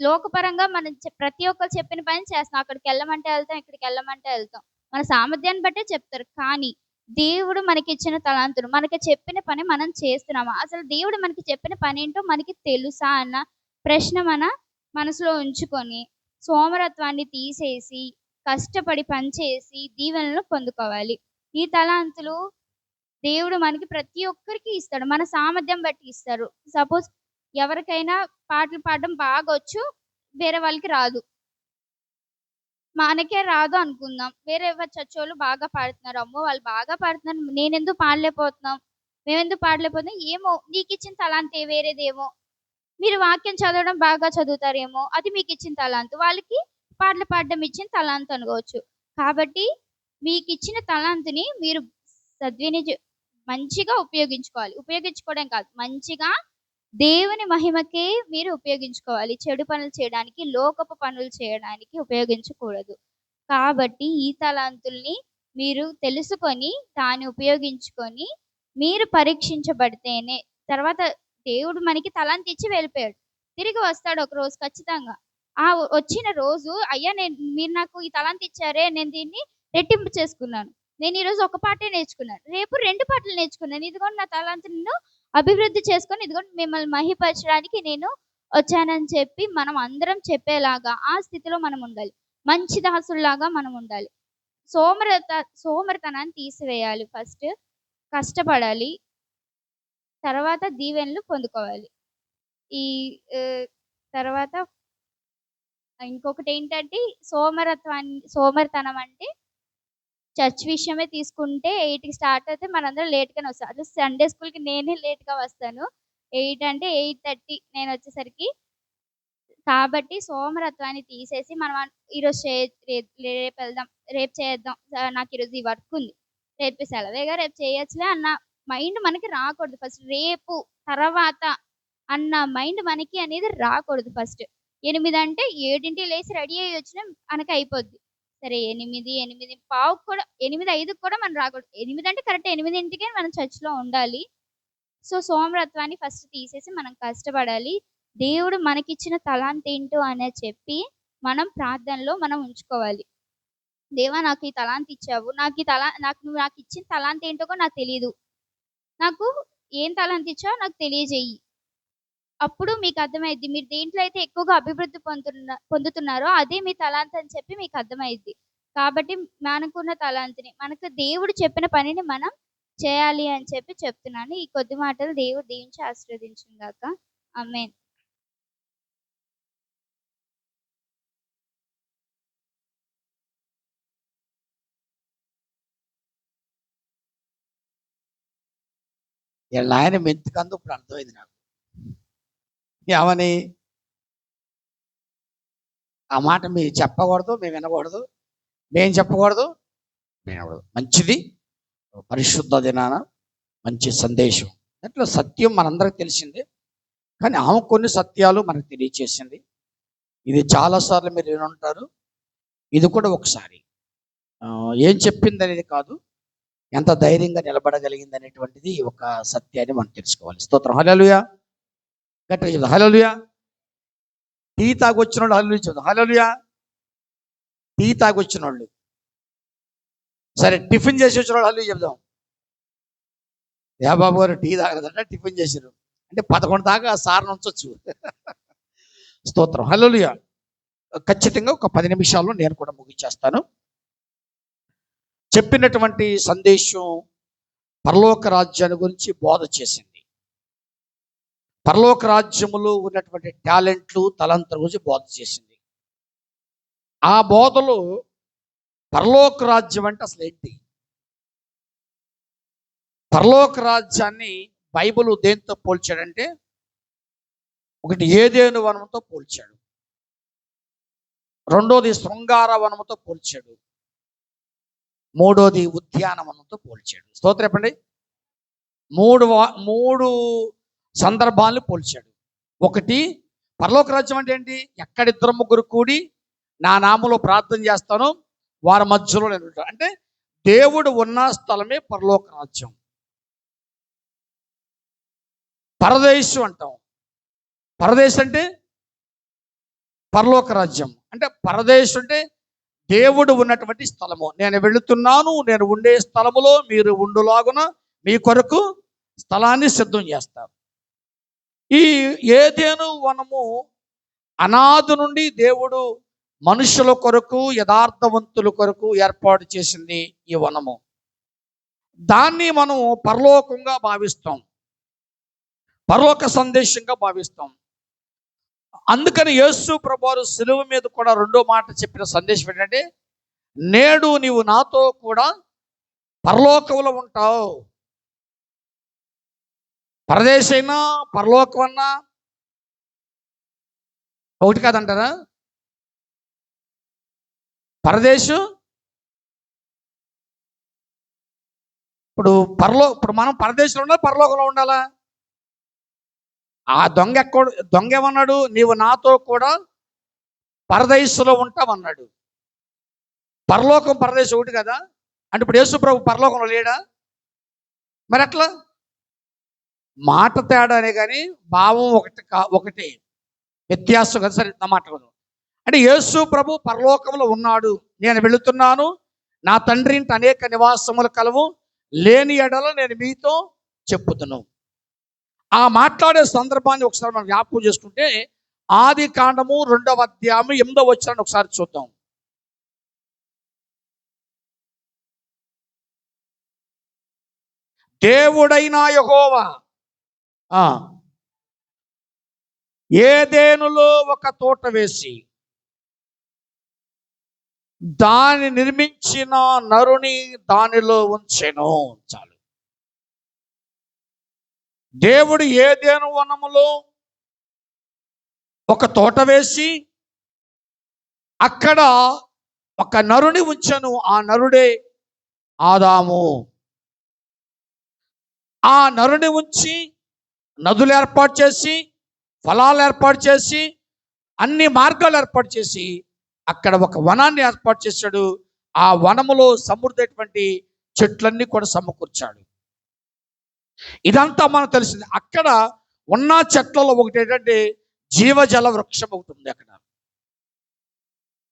లోకపరంగా మనం ప్రతి ఒక్కరు చెప్పిన పని చేస్తాం. అక్కడికెళ్ళమంటే ఎళ్తాం, ఇక్కడికెళ్ళమంటే ఎళ్తాం. మన సామర్థ్యాన్ని బట్టే చెప్తారు. కానీ దేవుడు మనకిచ్చిన తలాంతులు, మనకి చెప్పిన పని మనం చేస్తున్నామా? అసలు దేవుడు మనకి చెప్పిన పనేంటో మనకి తెలుసా అన్న ప్రశ్న మన మనసులో ఉంచుకొని, సోమరత్వాన్ని తీసేసి, కష్టపడి పని చేసి దీవెనలు పొందుకోవాలి. ఈ తలాంతులు దేవుడు మనకి ప్రతి ఒక్కరికి ఇస్తాడు. మన సామర్థ్యం బట్టి ఇస్తారు. సపోజ్ ఎవరికైనా పాటలు పాడడం బాగొచ్చు, వేరే వాళ్ళకి రాదు. మనకే రాదు అనుకుందాం. వేరే చచ్చోళ్ళు బాగా పాడుతున్నారు. అమ్మో! వాళ్ళు బాగా పాడుతున్నారు. నేనెందుకు పాడలేకపోతున్నాం? మేమెందుకు పాడలేకపోతున్నాం? ఏమో నీకిచ్చిన తలాంతే వేరేదేమో. మీరు వాక్యం చదవడం బాగా చదువుతారేమో, అది మీకిచ్చిన తలాంతు. వాళ్ళకి పాటలు పాడడం ఇచ్చిన తలాంతు అనుకోవచ్చు. కాబట్టి మీకిచ్చిన తలాంతుని మీరు మంచిగా ఉపయోగించుకోవాలి. ఉపయోగించుకోవడం కాదు, మంచిగా దేవుని మహిమకే మీరు ఉపయోగించుకోవాలి. చెడు పనులు చేయడానికి, లోకపు పనులు చేయడానికి ఉపయోగించకూడదు. కాబట్టి ఈ తలాంతుల్ని మీరు తెలుసుకొని, దాన్ని ఉపయోగించుకొని, మీరు పరీక్షించబడితేనే తర్వాత దేవుడు మనకి తలాంతు ఇచ్చి వెళ్ళిపోయాడు. తిరిగి వస్తాడు ఒకరోజు ఖచ్చితంగా. ఆ వచ్చిన రోజు అయ్యా మీరు నాకు ఈ తలాంతు ఇచ్చారే, నేను దీన్ని రెట్టింపు చేసుకున్నాను. నేను ఈరోజు ఒక పాటే నేర్చుకున్నాను. రేపు 2 పాటలు నేర్చుకున్నాను. ఇదిగోండి నా తలాంతు నేను అభివృద్ధి చేసుకొని, ఇదిగోండి మిమ్మల్ని మహిమపరచడానికి నేను వచ్చానని చెప్పి మనం అందరం చెప్పేలాగా ఆ స్థితిలో మనం ఉండాలి. మంచి దాసుల్లాగా మనం ఉండాలి. సోమరితనాన్ని తీసివేయాలి ఫస్ట్. కష్టపడాలి. తర్వాత దీవెనలు పొందుకోవాలి. ఈ తర్వాత ఇంకొకటేంటంటే సోమరితనం అంటే చర్చ్ విషయమే తీసుకుంటే 8కి స్టార్ట్ అయితే మనందరం లేట్‌గానే వస్తాం. అట్లా సండే స్కూల్‌కి నేనే లేట్‌గా వస్తాను. 8 అంటే 8:30 నేనొచ్చేసరికి. కాబట్టి సోమరత్వాన్ని తీసేసి మనం ఈరోజు రేపెళ్దాం, రేపు చేద్దాం. నాకీరోజు ఈ వర్క్ ఉంది. రేపు సెలవేగా రేపు చేయొచ్చులే అన్న మైండ్ మనకి రాకూడదు ఫస్ట్. రేపు, తర్వాత అన్న మైండ్ మనకి అనేది రాకూడదు ఫస్ట్. 8 అంటే 7కి లేసి రెడీ అయ్యి వచ్చినా మనకి అయిపోద్ది. సరే 8, 8:15 కూడా 8:05కి కూడా మనం రాకూడదు. 8 అంటే కరెక్ట్ 8కే మనం చర్చ్‌లో ఉండాలి. సో, సోమరత్వాన్ని ఫస్ట్ తీసేసి మనం కష్టపడాలి. దేవుడు మనకిచ్చిన తలాంతేంటో అనేది చెప్పి, మనం ప్రార్థనలో మనం ఉంచుకోవాలి. దేవా నాకు ఈ తలాంత్ ఇచ్చావు. నువ్వు నాకిచ్చిన తలాంతేంటో కూడా నాకు తెలీదు. నాకు ఏం తలాంత్ ఇచ్చావో నాకు తెలియజెయ్యి. అప్పుడు మీకు అర్థమైద్ది. మీరు దేంట్లో అయితే ఎక్కువగా అభివృద్ధి పొందుతున్నారో అదే మీ తలాంత్ అని చెప్పి మీకు అర్థమైద్ది. కాబట్టి మనకున్న తలాంత్‌ని, మనకు దేవుడు చెప్పిన పనిని మనం చేయాలి అని చెప్పి చెప్తున్నాను. ఈ కొద్ది మాటలు దేవుడు దీవించి ఆశీర్వదించును గాక. ఆమేన్. వీళ్ళ ఆయన మెంతుకందు ఇప్పుడు అర్థమైంది నాకు. ఏమని? ఆ మాట మీరు చెప్పకూడదు, మేము వినకూడదు. మేము చెప్పకూడదు, వినకూడదు. మంచిది. పరిశుద్ధ దినాన మంచి సందేశం. అట్లా సత్యం మనందరికి తెలిసిందే. కానీ ఆమె కొన్ని సత్యాలు మనకు తెలియచేసింది. ఇది చాలాసార్లు మీరు వినుంటారు. ఇది కూడా ఒకసారి ఏం చెప్పింది అనేది కాదు, ఎంత ధైర్యంగా నిలబడగలిగింది అనేటువంటిది ఒక సత్యాన్ని మనం తెలుసుకోవాలి. స్తోత్రం. హల్లెలూయా. గట్టిగా చెప్దాం హల్లెలూయా. టీ తాగొచ్చిన వాళ్ళు హల్లెలూయా చెప్దాం. హల్లెలూయా. టీ తాగొచ్చిన వాళ్ళు. సరే, టిఫిన్ చేసి వచ్చిన వాళ్ళు హల్లెలూయా చెప్దాం. బాబు గారు టీ తాగలేదంటే టిఫిన్ చేశారు అంటే 11 దాకా సార్ ఉంచొచ్చు. స్తోత్రం. హల్లెలూయా. ఖచ్చితంగా ఒక 10 నిమిషాల్లో నేను కూడా ముగించేస్తాను. చెప్పినటువంటి సందేశం పరలోక రాజ్యాన్ని గురించి బోధ చేసింది. పరలోక రాజ్యములో ఉన్నటువంటి టాలెంట్లు, తలంతుల గురించి బోధ చేసింది. ఆ బోధలో పరలోక రాజ్యం అంటే అసలు ఏంటి? పరలోక రాజ్యాన్ని బైబిల్ దేంతో పోల్చాడంటే, ఒకటి ఏదేను వనంతో పోల్చాడు, రెండోది శృంగార వనంతో పోల్చాడు, మూడోది ఉద్యానవనంతో పోల్చాడు. స్తోత్రం చెప్పండి. మూడు సందర్భాలను పోల్చాడు. ఒకటి పరలోక రాజ్యం అంటే ఏంటి? ఎక్కడ ఇద్దరు ముగ్గురు కూడి నా నామంలో ప్రార్థన చేస్తాను, వారి మధ్యలో నేను ఉంటాను. అంటే దేవుడు ఉన్న స్థలమే పరలోక రాజ్యం. పరదేశం అంటాం. పరదేశం అంటే పరలోక రాజ్యం. అంటే పరదేశం అంటే దేవుడు ఉన్నటువంటి స్థలము. నేను వెళుతున్నాను, నేను ఉండే స్థలములో మీరు ఉండులాగున మీ కొరకు స్థలాన్ని సిద్ధం చేస్తారు. ఈ ఏదెను వనము అనాది నుండి దేవుడు మనుషుల కొరకు, యథార్థవంతుల కొరకు ఏర్పాటు చేసింది ఈ వనము. దాన్ని మనం పరలోకంగా భావిస్తాం, పరలోక సందేశంగా భావిస్తాం. అందుకని యేసు ప్రభువారు సిలువ మీద కూడా రెండో మాట చెప్పిన సందేశం ఏంటంటే, నేడు నీవు నాతో కూడా పరలోకంలో ఉంటావు. పరదేశైనా పరలోకం అన్నా ఒకటి కాదంటారా? పరదేశం ఇప్పుడు మనం పరదేశంలో ఉండాలి, పరలోకంలో ఉండాలా? ఆ దొంగ ఏమన్నాడు? నీవు నాతో కూడా పరదేశంలో ఉంటావన్నాడు. పరలోకం పరదేశం ఒకటి కదా. అంటే ఇప్పుడు యేసు ప్రభు పరలోకంలో లేడా? మరి అట్లా మాట తేడానే కానీ భావం ఒకటి వ్యత్యాసం కదా. సరే నా మాట కదా. అంటే యేసు ప్రభు పరలోకంలో ఉన్నాడు. నేను వెళుతున్నాను, నా తండ్రి ఇంటి అనేక నివాసములు కలవు, లేని ఎడల నేను మీతో చెప్పుతున్నాను. ఆ మాట్లాడే సందర్భాన్ని ఒకసారి మనం జ్ఞాపకం చేసుకుంటే, ఆది కాండము 2వ అధ్యాయం 8వ వచనాన్ని ఒకసారి చూద్దాం. దేవుడైన యెహోవా ఏదెనులో ఒక తోట వేసి దాన్ని నిర్మించిన నరుని దానిలో ఉంచెను. చాలు. దేవుడు ఏదెను వనములో ఒక తోట వేసి అక్కడ ఒక నరుని ఉంచెను. ఆ నరుడే ఆదాము. ఆ నరుని ఉంచి నదులు ఏర్పాటు చేసి, ఫలాలు ఏర్పాటు చేసి, అన్ని మార్గాలు ఏర్పాటు చేసి అక్కడ ఒక వనాన్ని ఏర్పాటు చేశాడు. ఆ వనములో సమృద్ధమైనటువంటి చెట్లన్నీ కూడా సమకూర్చాడు. ఇదంతా మనకు తెలిసింది. అక్కడ ఉన్న చెట్లలో ఒకటి ఏంటంటే జీవజల వృక్షం ఒకటి ఉంది. అక్కడ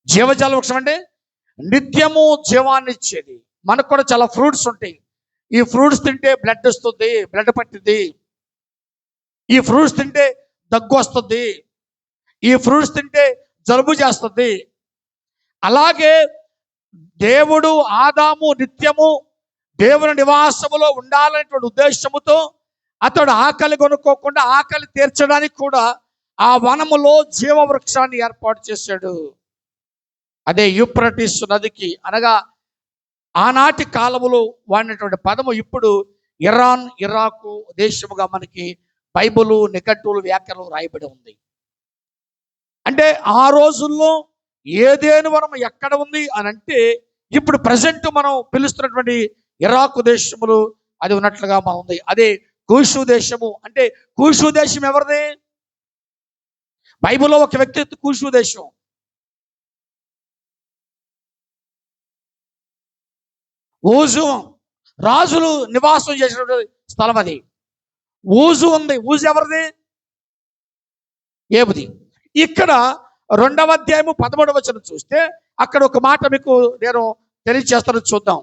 జీవజల వృక్షం అంటే నిత్యము జీవాన్ని ఇచ్చేది. మనకు కూడా చాలా ఫ్రూట్స్ ఉంటాయి. ఈ ఫ్రూట్స్ తింటే బ్లడ్ వస్తుంది, బ్లడ్ పట్టింది. ఈ ఫ్రూట్స్ తింటే దగ్గు వస్తుంది, ఈ ఫ్రూట్స్ తింటే జలుబు చేస్తుంది. అలాగే దేవుడు ఆదాము నిత్యము దేవుని నివాసములో ఉండాలనేటువంటి ఉద్దేశముతో అతడు ఆకలి కొనుక్కోకుండా ఆకలి తీర్చడానికి కూడా ఆ వనములో జీవవృక్షాన్ని ఏర్పాటు చేశాడు. అదే యూఫ్రటీస్ నదికి, అనగా ఆనాటి కాలములో వాడినటువంటి పదము ఇప్పుడు ఇరాన్, ఇరాకు దేశముగా మనకి బైబిలు నిఘంటువులు వ్యాఖ్యలు రాయబడి ఉంది. అంటే ఆ రోజుల్లో ఏదెను వనం ఎక్కడ ఉంది అని అంటే, ఇప్పుడు ప్రజెంట్ మనం పిలుస్తున్నటువంటి ఇరాకు దేశములు అది ఉన్నట్లుగా మనం ఉంది. అదే కూషు దేశము. అంటే కూషు దేశం ఎవరిది? బైబిల్లో ఒక వ్యక్తి కూషు దేశం. ఊజు రాజులు నివాసం చేసినటువంటి స్థలం అది. ఊజు ఉంది. ఊజు ఎవరిది? ఏబుది. ఇక్కడ 2వ అధ్యాయము 13వ వచనం చూస్తే అక్కడ ఒక మాట మీకు నేను తెలియజేస్తాను, చూద్దాం.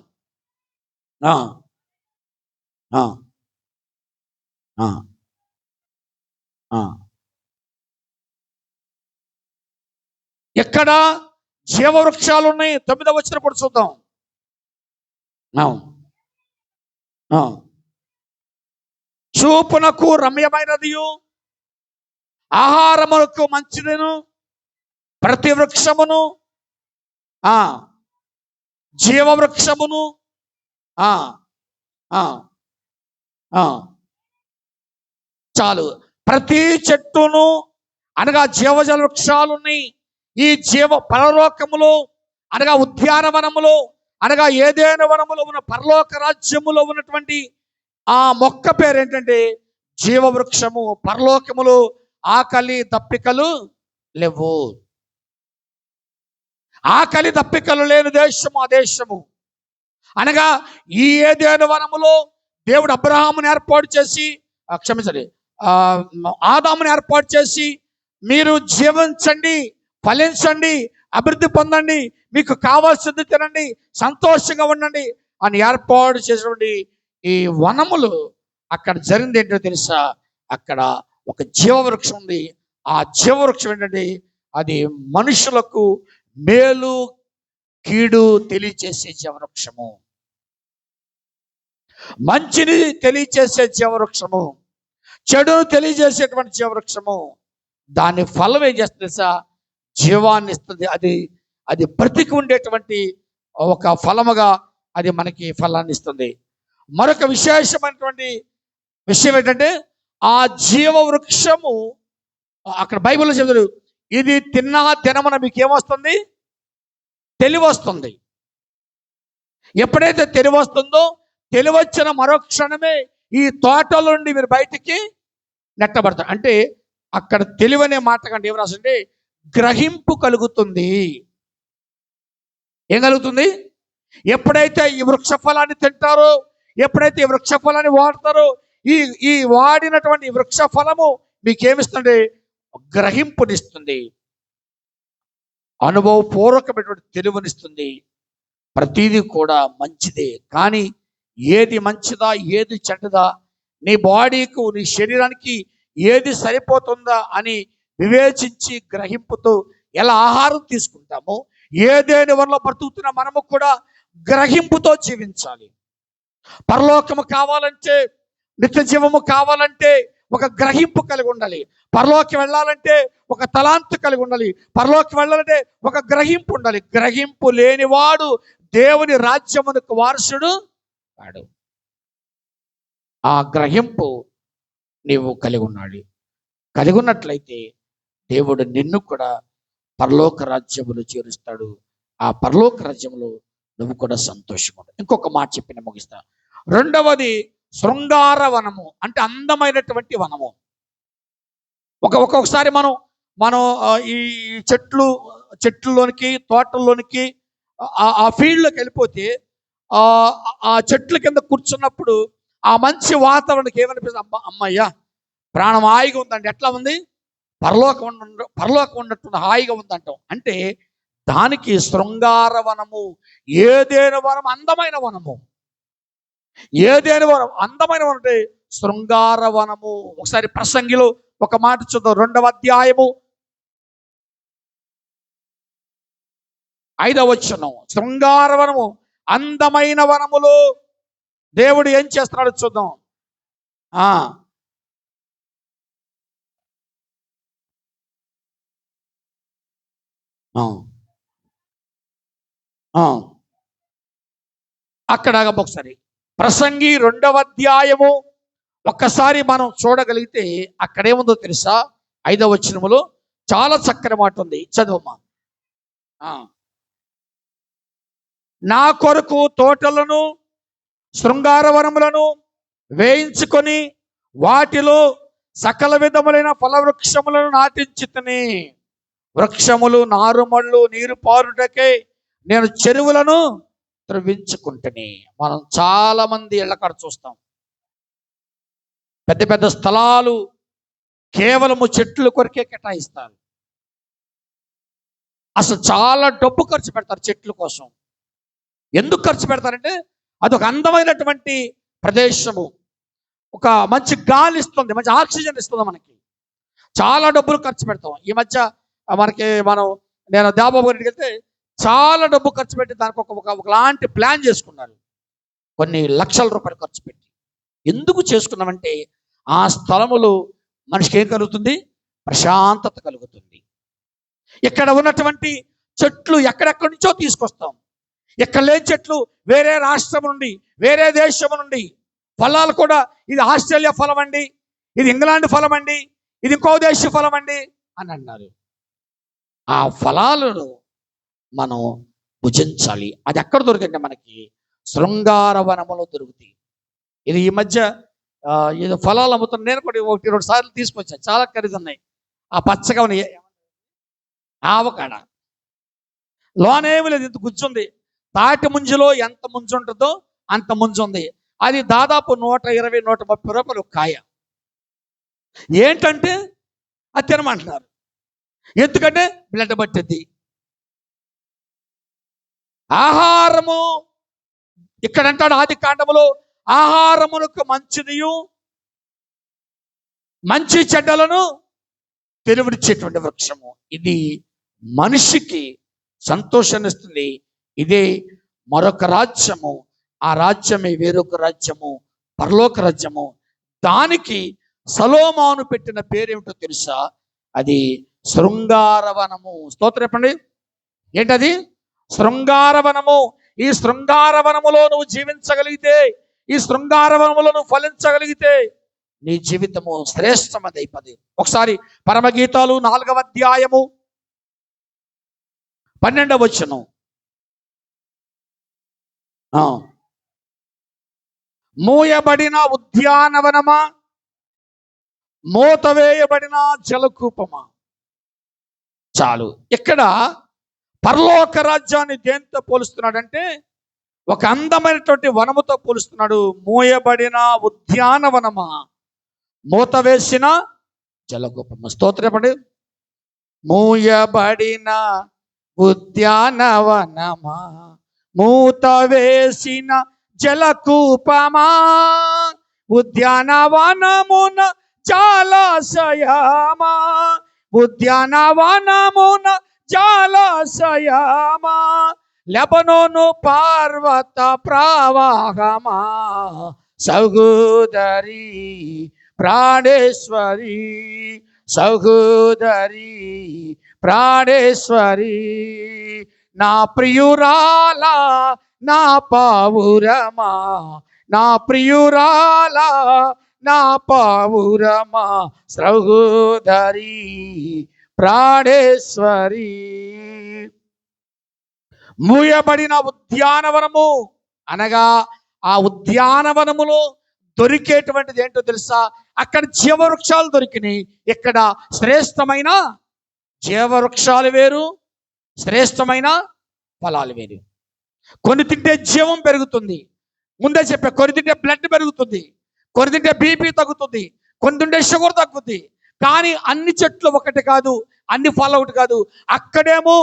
ఎక్కడ జీవవృక్షాలు ఉన్నాయి? 9వ వచనం కూడా చూద్దాం. చూపునకు రమ్యమైనదియు ఆహారములకు మంచిదను ప్రతి వృక్షమును జీవవృక్షమును చాలు. ప్రతి చెట్టును అనగా జీవజల వృక్షాలున్నాయి. ఈ పరలోకములో అనగా ఉద్యానవనములో అనగా ఏదైనా వనములో ఉన్న పరలోక రాజ్యములో ఉన్నటువంటి ఆ మొక్క పేరు ఏంటంటే జీవవృక్షము. పరలోకములో ఆకలి దప్పికలు లేవు. ఆకలి దప్పికలు లేని దేశము ఆ దేశము. అనగా ఈ ఏదైనా వనములో దేవుడు అబ్రహాముని ఏర్పాటు చేసి, క్షమించండి, ఆదాముని ఏర్పాటు చేసి, మీరు జీవించండి, ఫలించండి, అభివృద్ధి పొందండి, మీకు కావాల్సింది తినండి, సంతోషంగా ఉండండి అని ఏర్పాటు చేసినటువంటి ఈ వనములు అక్కడ జరిగింది ఏంటో తెలుసా? అక్కడ ఒక జీవవృక్షం ఉంది. ఆ జీవవృక్షం ఏంటంటే అది మనుషులకు మేలు కీడు తెలియచేసే జీవవృక్షము, మంచిని తెలియచేసే జీవవృక్షము, చెడును తెలియజేసేటువంటి జీవవృక్షము. దాని ఫలం ఏం చేస్తుంది తెలుసా? జీవాన్ని ఇస్తుంది. అది బ్రతికి ఉండేటువంటి ఒక ఫలముగా అది మనకి ఫలాన్ని ఇస్తుంది. మరొక విశేషమైనటువంటి విషయం ఏంటంటే ఆ జీవవృక్షము అక్కడ బైబిల్లో చెబుతారు, ఇది తిన్నా తినమన మీకు ఏమొస్తుంది? తెలివి వస్తుంది. ఎప్పుడైతే తెలివి వస్తుందో, తెలివచ్చిన మరో క్షణమే ఈ తోటలో నుండి మీరు బయటికి నెట్టబడతారు. అంటే అక్కడ తెలివనే మాట కంటే ఏం రాసింది? గ్రహింపు కలుగుతుంది. ఏం కలుగుతుంది? ఎప్పుడైతే ఈ వృక్ష ఫలాన్ని తింటారో, ఎప్పుడైతే ఈ వృక్ష ఫలాన్ని వాడతారో, ఈ వాడినటువంటి వృక్ష ఫలము మీకేమిస్తుంది? గ్రహింపునిస్తుంది, అనుభవపూర్వకమైనటువంటి తెలివినిస్తుంది. ప్రతిదీ కూడా మంచిదే. కానీ ఏది మంచిదా ఏది చెడ్డదా, నీ బాడీకు నీ శరీరానికి ఏది సరిపోతుందా అని వివేచించి గ్రహింపుతో ఎలా ఆహారం తీసుకుంటామో, ఏదేని వల్ల బ్రతుకుతున్న మనము కూడా గ్రహింపుతో జీవించాలి. పరలోకము కావాలంటే, నిత్య జీవము కావాలంటే ఒక గ్రహింపు కలిగి ఉండాలి. పరలోకి వెళ్ళాలంటే ఒక తలాంతు కలిగి ఉండాలి. పరలోకి వెళ్ళాలంటే ఒక గ్రహింపు ఉండాలి. గ్రహింపు లేనివాడు దేవుని రాజ్యమునకు వారసుడు వాడు. ఆ గ్రహింపు నీవు కలిగి ఉండాలి. కలిగి ఉన్నట్లయితే దేవుడు నిన్ను కూడా పరలోక రాజ్యములో చేరుస్తాడు. ఆ పరలోక రాజ్యంలో నువ్వు కూడా సంతోషంగా ఉండాలి. ఇంకొక మాట చెప్పిన ముగిస్తా. రెండవది శృంగార వనము, అంటే అందమైనటువంటి వనము. ఒక్కొక్కసారి మనం ఈ చెట్లలోనికి తోటల్లోనికి ఆ ఫీల్డ్లోకి వెళ్ళిపోతే ఆ చెట్ల కింద కూర్చున్నప్పుడు ఆ మంచి వాతావరణానికి ఏమనిపిస్తుంది? అమ్మయ్యా, ప్రాణం హాయిగా ఉందండి. ఎట్లా ఉంది? పరలోకం ఉన్నట్టు హాయిగా ఉందంటాం. అంటే దానికి శృంగార వనము, ఏదేను వనం అందమైన వనము. ఏదేను వనం అందమైన వనం అంటే శృంగార వనము. ఒకసారి ప్రసంగిలో ఒక మాట చూద్దాం. 2వ అధ్యాయము 5వ వచనం. శృంగార వనము, అందమైన వనములో దేవుడు ఏం చేస్తున్నాడో చూద్దాం. అక్కడ ఒకసారి ప్రసంగి 2వ అధ్యాయము ఒక్కసారి మనం చూడగలిగితే అక్కడేముందో తెలుసా? 5వ వచనములో చాలా చక్కని మాట ఉంది. చదువమ్మా. నా కొరకు తోటలను శృంగారవనములను వేయించుకొని వాటిలో సకల విధములైన ఫలవృక్షములను నాటించితిని. వృక్షములు నారుమళ్ళు నీరు పారుటకే నేను చెరువులను త్రవ్వించుకుంటుని. మనం చాలా మంది ఇళ్ళకాడ చూస్తాం, పెద్ద పెద్ద స్థలాలు కేవలము చెట్లు కొరకే కేటాయిస్తారు. అసలు చాలా డబ్బు ఖర్చు పెడతారు చెట్ల కోసం. ఎందుకు ఖర్చు పెడతారంటే అదొక అందమైనటువంటి ప్రదేశము, ఒక మంచి గాలి ఇస్తుంది, మంచి ఆక్సిజన్ ఇస్తుంది మనకి. చాలా డబ్బులు ఖర్చు పెడతాం. ఈ మధ్య నేను దేవబాబు గారికి వెళ్తే చాలా డబ్బు ఖర్చు పెట్టి దానికి ఒకలాంటి ప్లాన్ చేసుకున్నారు. కొన్ని లక్షల రూపాయలు ఖర్చు పెట్టి. ఎందుకు చేసుకున్నామంటే ఆ స్థలములో మనిషికి ఏం కలుగుతుంది? ప్రశాంతత కలుగుతుంది. ఇక్కడ ఉన్నటువంటి చెట్లు ఎక్కడెక్కడి నుంచో తీసుకొస్తాం. ఇక్కడ లేని చెట్లు వేరే రాష్ట్రం నుండి, వేరే దేశం నుండి ఫలాలు కూడా, ఇది ఆస్ట్రేలియా ఫలం అండి, ఇది ఇంగ్లాండ్ ఫలం అండి, ఇది ఇంకో దేశ ఫలం అండి అని అన్నారు. ఆ ఫలాలను మనం భుజించాలి. అది ఎక్కడ దొరికిందంటే మనకి శృంగార వనములో దొరుకుతాయి. ఇది ఈ మధ్య ఏదో ఫలాలు అమ్ముతున్నా, నేను కూడా 1-2 సార్లు తీసుకొచ్చాను. చాలా ఖరీదున్నాయి. ఆ పచ్చగా ఉన్న ఆవకాడ లోనేమి లేదు, ఇంత గుజ్జుంది. తాటి ముంజులో ఎంత ముంజు ఉంటుందో అంత ముంజు ఉంది. అది దాదాపు 120, 130 రూపాయలు ఒక కాయ. ఏంటంటే అది తినమంటున్నారు. ఎందుకంటే బ్లడ్ పట్టింది. ఆహారము ఇక్కడ అంటాడు ఆది కాండములో, ఆహారమునకు మంచిదియు మంచి చెడ్డలను తెలివినిచ్చేటువంటి వృక్షము. ఇది మనిషికి సంతోషాన్ని ఇస్తుంది. ఇదే మరొక రాజ్యము. ఆ రాజ్యమే వేరొక రాజ్యము, పరలోక రాజ్యము. దానికి సొలొమోను పెట్టిన పేరేమిటో తెలుసా? అది శృంగారవనము. స్తోత్రం చెప్పండి. ఏంటది? శృంగారవనము. ఈ శృంగారవనములో నువ్వు జీవించగలిగితే, ఈ శృంగారవనములో నువ్వు ఫలించగలిగితే నీ జీవితము శ్రేష్టమది అయిపోది. ఒకసారి పరమగీతాలు 4వ అధ్యాయము 12వ వచనం. మూయబడిన ఉద్యానవనమా, మూతవేయబడిన జలకూపమా. చాలు. ఇక్కడ పరలోక రాజ్యాన్ని దేంతో పోలుస్తున్నాడంటే ఒక అందమైనటువంటి వనముతో పోలుస్తున్నాడు. మూయబడిన ఉద్యానవనమా, మూత వేసిన జలకూపమా. స్తోత్రం చెప్పండి. మూయబడిన ఉద్యానవనమా, మూత వేసిన జలకూపమా, ఉద్యానవనమున జలాశయమా, ఉద్యానవనమున జలాశయమా, లెబనోను పర్వత ప్రవాహమా, సహోదరి ప్రాణేశ్వరి, సహోదరి ప్రాణేశ్వరి, నా ప్రియురాలా, నా పావురమా, నా ప్రియురాలా, నా పావురమా, సహోదరి ప్రాణేశ్వరి. మూయబడిన ఉద్యానవనము అనగా ఆ ఉద్యానవనములో దొరికేటువంటిది ఏంటో తెలుసా? అక్కడ జీవవృక్షాలు దొరికినాయి. ఇక్కడ శ్రేష్టమైన జీవవృక్షాలు వేరు, శ్రేష్టమైన ఫలాలు వేరు. కొన్ని తింటే జీవం పెరుగుతుంది, ముందే చెప్పా. కొన్ని తింటే బ్లడ్ పెరుగుతుంది, కొన్ని తింటే బీపీ తగ్గుతుంది, కొన్ని తింటే షుగర్ తగ్గుతుంది. కానీ అన్ని చెట్లు ఒకటి కాదు, అన్ని ఫలాలు ఒకటి కాదు. అక్కడేమో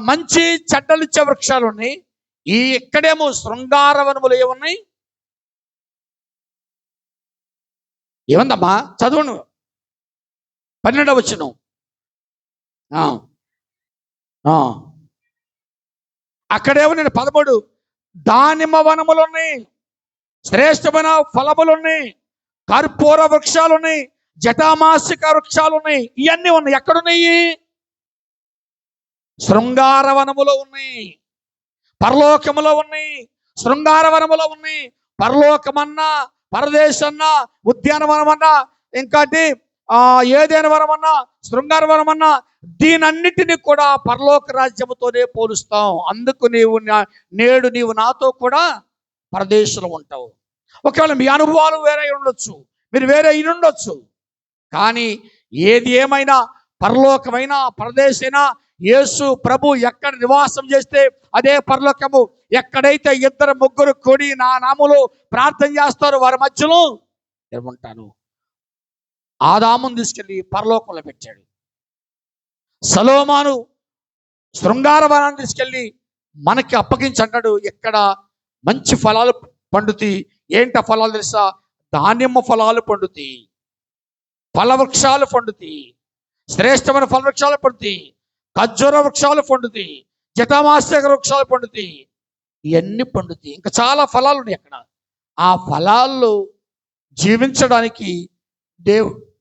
మంచి చెడ్డలు ఇచ్చే వృక్షాలు ఉన్నాయి, ఇక్కడేమో శృంగారవనములు ఏమున్నాయి? ఏముందమ్మా? చదువును 12వ వచనం. అక్కడేమో నేను 13 దానిమ్మ వనములు ఉన్నాయి, శ్రేష్టమైన ఫలములు ఉన్నాయి, కర్పూర వృక్షాలు ఉన్నాయి, జటామాసిక వృక్షాలు ఉన్నాయి. ఇవన్నీ ఉన్నాయి. ఎక్కడున్నాయి? శృంగారవనములో ఉన్నాయి, పరలోకములో ఉన్నాయి. శృంగారవనములో ఉన్నాయి. పరలోకమన్నా, పరదేశన్నా, ఉద్యానవనమన్నా, ఇంకాటి ఏదైనా వనమన్నా, శృంగారవనమన్నా, దీనన్నిటినీ కూడా పరలోక రాజ్యముతోనే పోలుస్తాం. అందుకు నేడు నీవు నాతో కూడా పరదేశంలో ఉంటావు. ఒకవేళ మీ అనుభవాలు వేరే ఉండొచ్చు, మీరు వేరే ఉండొచ్చు. కానీ ఏది ఏమైనా, పరలోకమైనా పరదేశైనా, యేసు ప్రభు ఎక్కడ నివాసం చేస్తే అదే పరలోకము. ఎక్కడైతే 2, 3 కూడి నా నామములో ప్రార్థన చేస్తారో వారి మధ్యలో నేను ఉంటాను. ఆదామును తీసుకెళ్ళి పరలోకంలో పెట్టాడు. సొలొమోను శృంగారవనాన్ని తీసుకెళ్ళి మనకి అప్పగించంటాడు. ఇక్కడ మంచి ఫలాలు పండుతాయి. ఏంట ఫలాలు తెలుసా? దానిమ్మ ఫలాలు పండుతాయి, ఫలవృక్షాలు పండుతాయి, శ్రేష్టమైన ఫలవృక్షాలు పండుతాయి, ఖర్జూర వృక్షాలు పండుతాయి, జటామాసిక వృక్షాలు పండుతాయి. ఇవన్నీ పండుతాయి. ఇంకా చాలా ఫలాలు ఉన్నాయి అక్కడ. ఆ ఫలాల్లో జీవించడానికి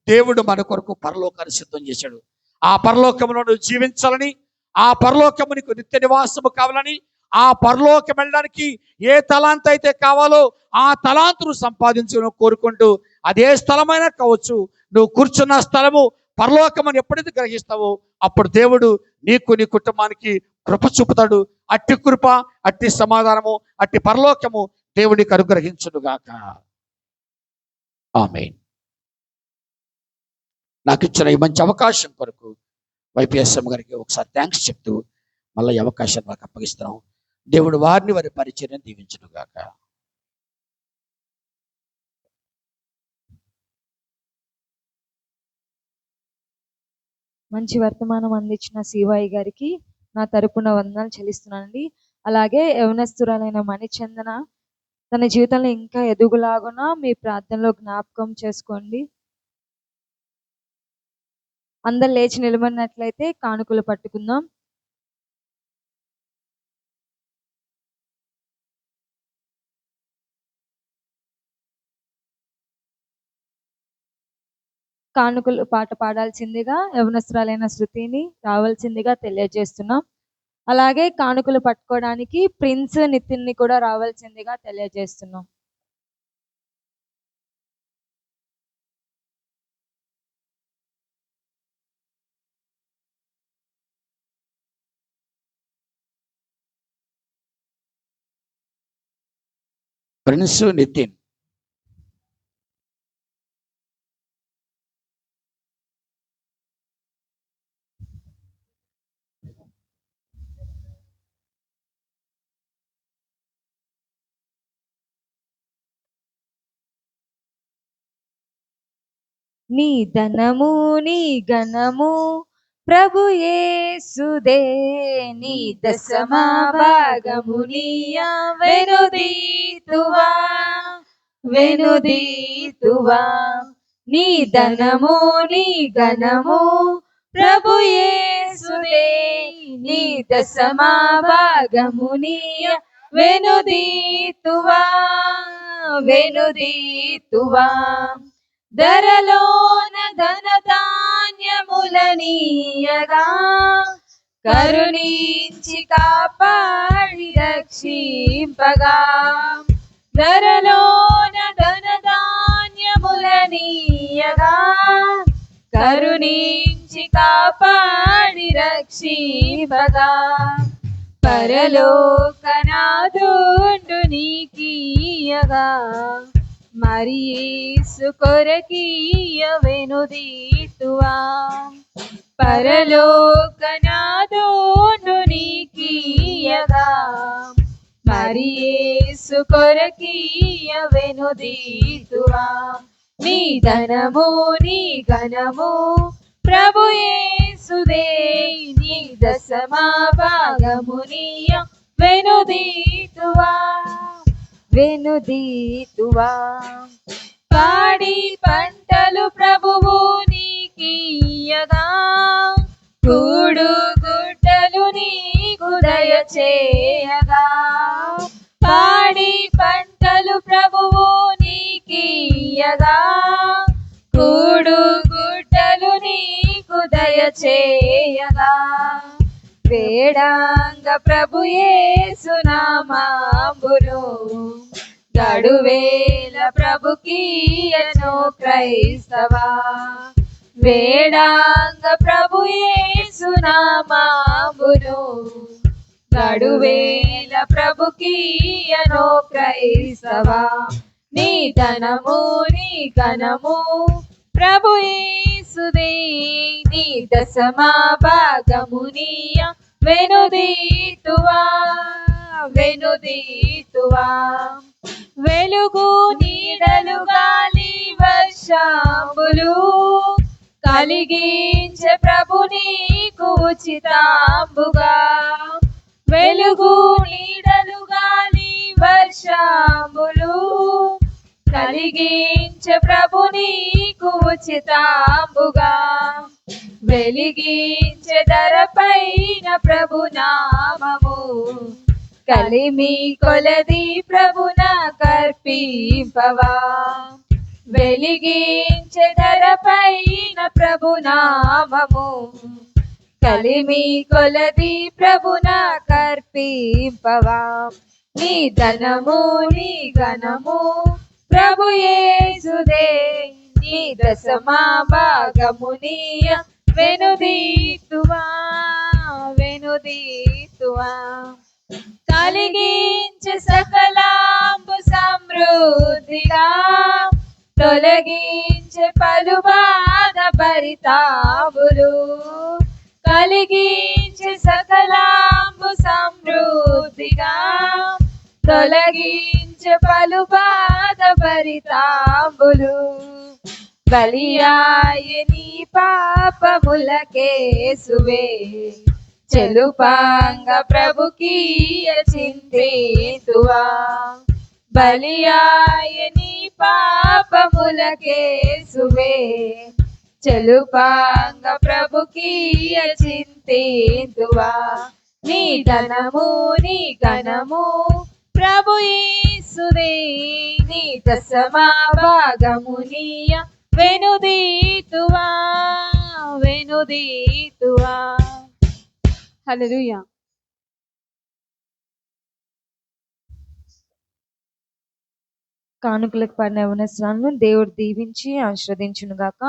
దేవుడు మన కొరకు పరలోకాన్ని సిద్ధం చేశాడు. ఆ పరలోకములో నువ్వు జీవించాలని, ఆ పరలోకము నీకు నిత్య నివాసము కావాలని, ఆ పరలోకం వెళ్ళడానికి ఏ తలాంత్ అయితే కావాలో ఆ తలాంతును సంపాదించును కోరుకుంటూ, అదే స్థలమైనా కావచ్చు, నువ్వు కూర్చున్న స్థలము పరలోకమని ఎప్పుడైతే గ్రహిస్తావో అప్పుడు దేవుడు నీకు, నీ కుటుంబానికి కృప చూపుతాడు. అట్టి కృప, అట్టి సమాధానము, అట్టి పరలోకము దేవుడికి అనుగ్రహించునుగాక. ఆమేన్. నాకు ఇచ్చిన ఈ మంచి అవకాశం కొరకు వైపిఎస్ఎం గారికి ఒకసారి థ్యాంక్స్ చెప్తూ మళ్ళీ ఈ అవకాశాన్ని నాకు అప్పగిస్తున్నాం. దేవుడు వారిని వారి పరిచర్యను దీవించును గాక. మంచి వర్తమానం అందించిన శివాయి గారికి నా తరపున వందనాలు చెల్లిస్తున్నానండి. అలాగే యవనస్తురాలైన మణిచందన తన జీవితంలో ఇంకా ఎదుగులాగున మీ ప్రార్థనలో జ్ఞాపకం చేసుకోండి. అందరు లేచి నిలబడినట్లయితే కానుకలు పట్టుకుందాం. కానుకలు పాట పాడాల్సిందిగా యవనస్తురాలైన శృతిని రావాల్సిందిగా తెలియజేస్తున్నాం. అలాగే కానుకలు పట్టుకోవడానికి ప్రిన్స్ నితిన్ని కూడా రావాల్సిందిగా తెలియజేస్తున్నాం. ప్రిన్స్ నితిన్. నీ ధనము నీ ఘనము ప్రభు యేసుదే, నీ దశమా భాగము నీయ వెనుదీతువా వెనుదీతువా. నీ ధనము నీ ఘనము ప్రభు యేసుదే, నీ దశమా భాగము నీయ వెనుదీతువా వెనుదీతువా. ధరలోన ధనధాన్యములనీయగా కరుణించి కాపాడి రక్షింపగా. ధరలోన ధనధాన్యములనీయగా కరుణించి కాపాడి రక్షింపగా. పరలోకనాథుండు నీకీయగా మరి యేసు కొరకీయ వెనుదీతువా. పరలోకనాథుండు నీకీయగా మరి యేసు కొరకీయ వెనుదీతువా. నీ ధనము నీ ఘనము ప్రభు యేసుదే, నీ దశమా భాగము నీయ వెనుదీతువా వెనుదీతువా. పాడి పంటలు ప్రభువు నీకీయగా కూడు గుడ్డలు నీకు దయచేయగా. పాడి పంటలు ప్రభువు నీకీయగా కూడు గుడ్డలు నీకు దయచేయగా. వేడాంగ ప్రభు యేసు నామమును గడువేల ప్రభుకీయను క్రైస్తవా. వేడాంగ ప్రభు యేసు నామమును గడువేల ప్రభుకీయను క్రైస్తవా. నీ ధనము నీ ఘనము ప్రభు యేసుదే, నీ దశమా భాగము నీయ వెనుదీతువా వెనుదీతువా. వెలుగు నీడలు గాలి వర్షంబులు కలిగించే ప్రభు నీకు ఉచితంబుగా. వెలుగు నీడలు గాలి వర్షంబులు కలిగించే ప్రభు నీకు ఉచితంబుగా. వెలిగించే ధరపైన ప్రభు నామము కలిమి కొలది ప్రభున కర్పింపవా. వెలిగించే ధరపైన ప్రభు నామము కలిమి కొలది ప్రభున కర్పింపవా. నీ ధనము నీ ఘనము ప్రభు యేసుదే, నీ దశమా భాగము నీయ వెనుదీతువా వెనుదీతువా. కలిగించే సకలాంబు సమృద్ధిగా తొలగించే పలు బాధ పరితాపులు కలిగించి సకలాంబు సమృద్ధిగా తొలగించే పలు బాధ పరితాంబులు బలియాయని పాపములకేసువే చెలుపాంగ ప్రభుకీయ చింతితువా బలియాయని పాపములకేసువే చెలుపాంగ ప్రభుకీయ చింతితువా నీ ధనము నీ ఘనము ప్రభు యేసుదే నీ దశమా భాగము నీయ వెనుదీతువా వెనుదీతువా. హల్లెలూయా. కానుకలకు పడిన యవనస్తులను దేవుడు దీవించి ఆశీర్వదించును గాక.